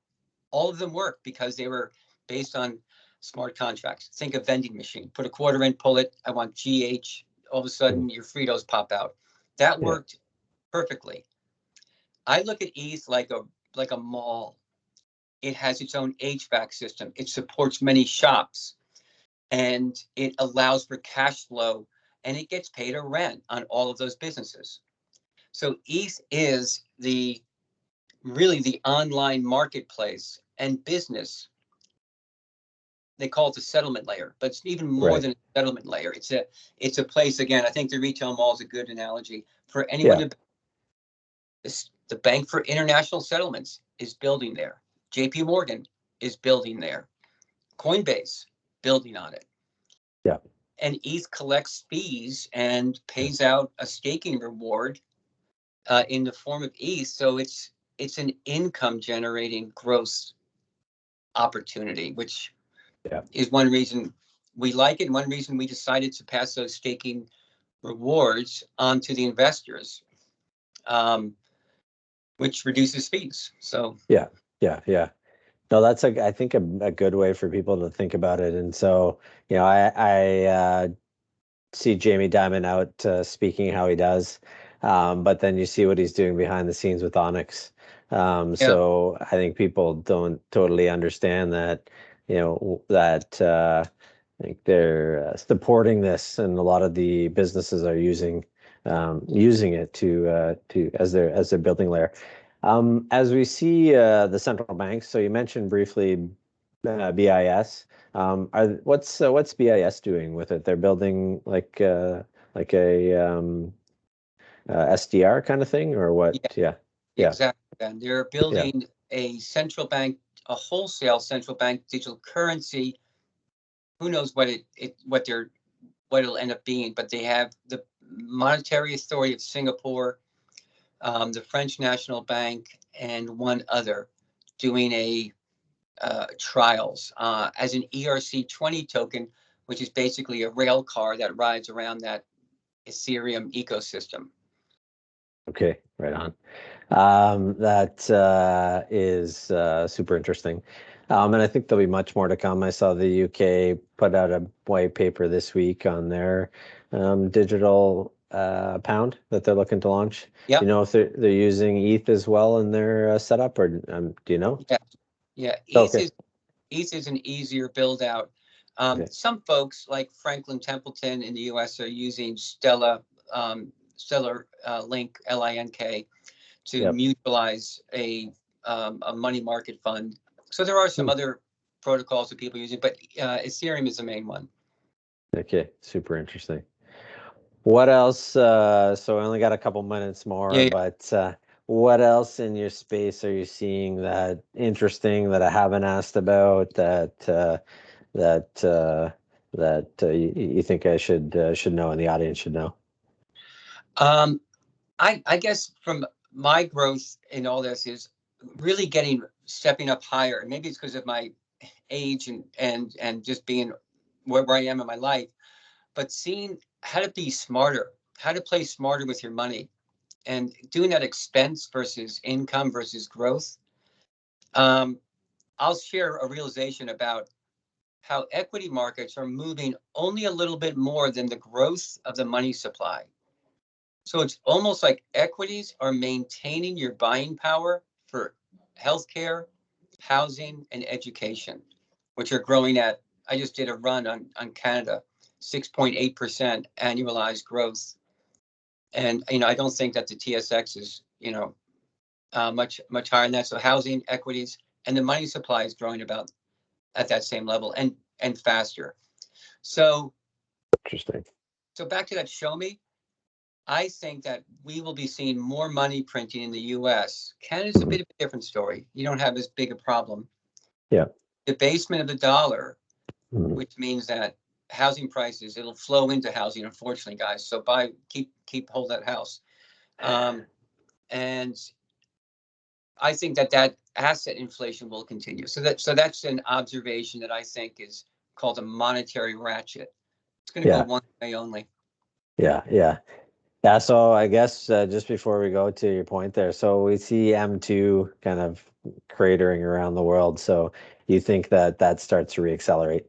All of them worked because they were based on smart contracts. Think of vending machine. Put a quarter in, pull it. I want GH. All of a sudden, your Fritos pop out. That Yeah. worked perfectly. I look at ETH like a mall. It has its own HVAC system. It supports many shops, and it allows for cash flow, and it gets paid a rent on all of those businesses. So ETH is really the online marketplace and business. They call it the settlement layer, but it's even more Right. than a settlement layer. It's a place, again, I think the retail mall is a good analogy for anyone Yeah. to. The Bank for International Settlements is building there. JP Morgan is building there. Coinbase building on it. Yeah. And ETH collects fees and pays out a staking reward in the form of ETH. So it's an income generating growth opportunity, which Yeah. is one reason we like it, and one reason we decided to pass those staking rewards on to the investors, which reduces fees. So Yeah. Yeah. Yeah. No, that's I think a good way for people to think about it. And so, I see Jamie Dimon out speaking how he does, but then you see what he's doing behind the scenes with Onyx. yeah, So I think people don't totally understand that, that I think they're supporting this, and a lot of the businesses are using it to as their building layer. As we see the central banks, so you mentioned briefly BIS. What's BIS doing with it? They're building like a SDR kind of thing, or what? yeah, Yeah, yeah, exactly. And they're yeah. building a wholesale central bank digital currency. Who knows what it'll end up being? But they have the Monetary Authority of Singapore, the French National Bank, and one other doing a trials as an ERC20 token, which is basically a rail car that rides around that Ethereum ecosystem. Okay, right on. That is super interesting. And I think there'll be much more to come. I saw the UK put out a white paper this week on their digital pound that they're looking to launch. Do you Yep. know if they're using ETH as well in their setup, or do you know? Yeah. Yeah. Okay. ETH is an easier build out. Okay. Some folks like Franklin Templeton in the US are using Stellar Link, LINK, to Yep. mutualize a money market fund. So there are some Hmm. other protocols that people are using, but Ethereum is the main one. Okay. Super interesting. What else? So I only got a couple minutes more, Yeah. but what else in your space are you seeing that interesting that I haven't asked about that you think I should know and the audience should know? Um, I guess from my growth in all this is really stepping up higher. And maybe it's because of my age and just being where I am in my life, but seeing how to be smarter, how to play smarter with your money, and doing that expense versus income versus growth. Um, I'll share a realization about how equity markets are moving only a little bit more than the growth of the money supply. So it's almost like equities are maintaining your buying power for healthcare, housing, and education, which are growing at, I just did a run on Canada, 6.8% annualized growth. And, I don't think that the TSX is, much higher than that. So housing, equities, and the money supply is growing about at that same level and faster. So Interesting. So back to that show me, I think that we will be seeing more money printing in the US. Canada's a bit of a different story. You don't have as big a problem. Yeah. Debasement of the dollar, Mhm. which means that housing prices, it'll flow into housing, unfortunately, guys. So hold that house. And I think that asset inflation will continue. So that's an observation that I think is called a monetary ratchet. It's going to go one way only. Yeah. Yeah, so I guess just before we go to your point there, so we see M2 kind of cratering around the world. So you think that starts to reaccelerate?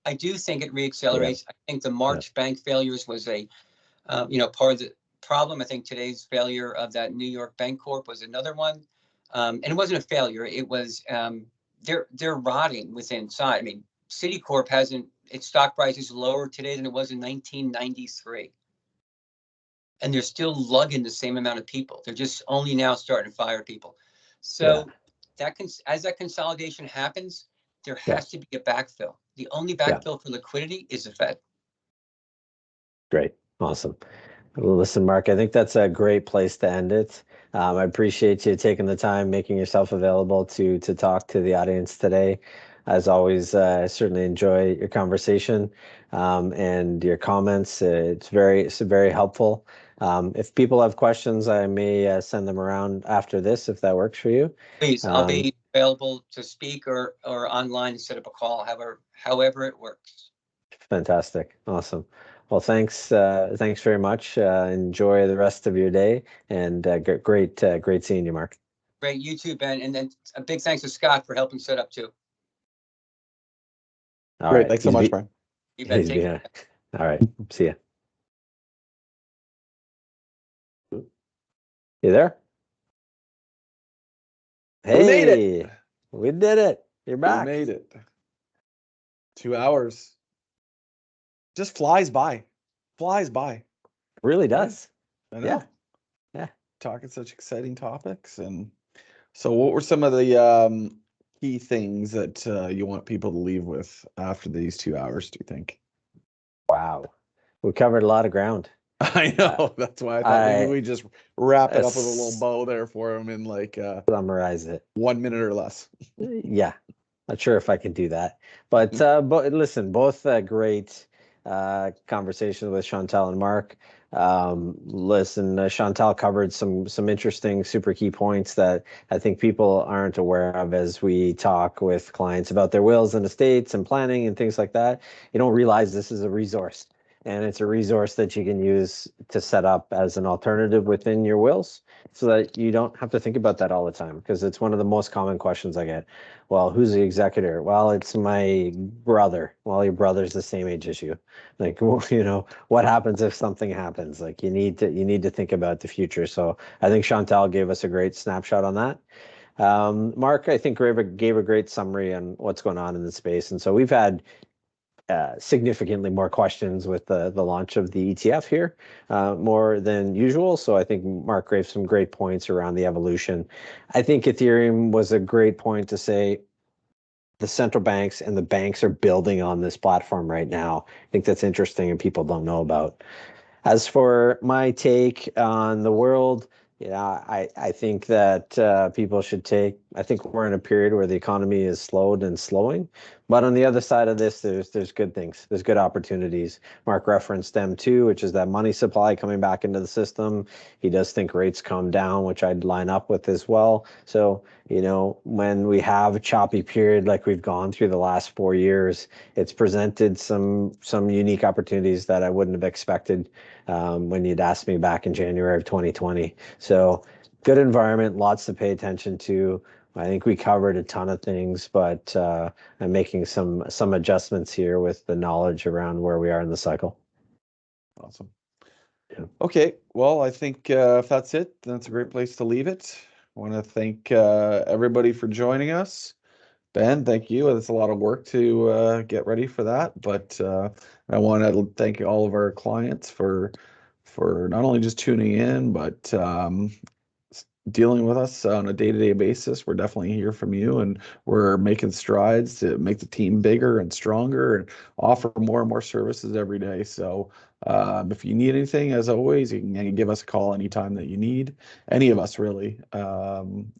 I do think it reaccelerates. I think the March bank failures was a, part of the problem. I think today's failure of that New York Bank Corp was another one. And it wasn't a failure. It was, they're rotting within inside. I mean, Citicorp its stock price is lower today than it was in 1993. And they're still lugging the same amount of people. They're just only now starting to fire people. So as that consolidation happens, there has to be a backfill. The only backfill for liquidity is the Fed. Great. Awesome. Well, listen, Mark, I think that's a great place to end it. I appreciate you taking the time, making yourself available to talk to the audience today. As always, I certainly enjoy your conversation and your comments. It's very helpful. If people have questions, I may send them around after this, if that works for you. Please, I'll be available to speak or online to set up a call, however it works. Fantastic. Awesome. Well, thanks very much. Enjoy the rest of your day, and great seeing you, Mark. Great, you too, Ben. And then a big thanks to Scott for helping set up too. All Great. right. Thanks so much, Brian. You bet. Take care. All right. See ya. You there? Hey, We made it. We did it. You're back. We made it. 2 hours. Just flies by. Flies by. Really does. I know. Yeah. Talking such exciting topics. And so what were some of the key things that you want people to leave with after these 2 hours, do you think? Wow. We covered a lot of ground. I know. That's why I thought maybe we just wrap it up with a little bow there for them in like summarize it 1 minute or less. Yeah. Not sure if I can do that. But listen, both great conversations with Chantal and Mark. Chantal covered some interesting, super key points that I think people aren't aware of as we talk with clients about their wills and estates and planning and things like that. You don't realize this is a resource, and it's a resource that you can use to set up as an alternative within your wills, so that you don't have to think about that all the time, because it's one of the most common questions I get. Well, who's the executor? Well, it's my brother. Well, your brother's the same age as you. Like, what happens if something happens? Like, you need to think about the future. So I think Chantal gave us a great snapshot on that. Mark, I think, gave a great summary on what's going on in the space. And so we've had significantly more questions with the launch of the ETF here, more than usual. So I think Mark gave some great points around the evolution. I think Ethereum was a great point to say the central banks and the banks are building on this platform right now. I think that's interesting and people don't know about. As for my take on the world, I think that people should I think we're in a period where the economy is slowed and slowing. But on the other side of this, there's good things. There's good opportunities. Mark referenced M2, which is that money supply coming back into the system. He does think rates come down, which I'd line up with as well. So, when we have a choppy period like we've gone through the last 4 years, it's presented some unique opportunities that I wouldn't have expected when you'd asked me back in January of 2020. So good environment, lots to pay attention to. I think we covered a ton of things, but I'm making some adjustments here with the knowledge around where we are in the cycle. Awesome. Yeah. Okay. Well, I think if that's it, that's a great place to leave it. I want to thank everybody for joining us. Ben, thank you. It's a lot of work to get ready for that, but I want to thank all of our clients for not only just tuning in, but dealing with us on a day-to-day basis. We're definitely here from you, and we're making strides to make the team bigger and stronger and offer more and more services every day. So if you need anything, as always, you can give us a call anytime that you need, any of us really. And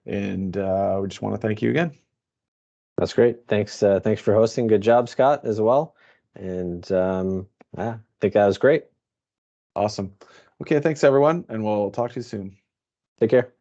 we just want to thank you again. That's great. Thanks. Thanks for hosting. Good job, Scott, as well. And I think that was great. Awesome. Okay, thanks everyone, and we'll talk to you soon. Take care.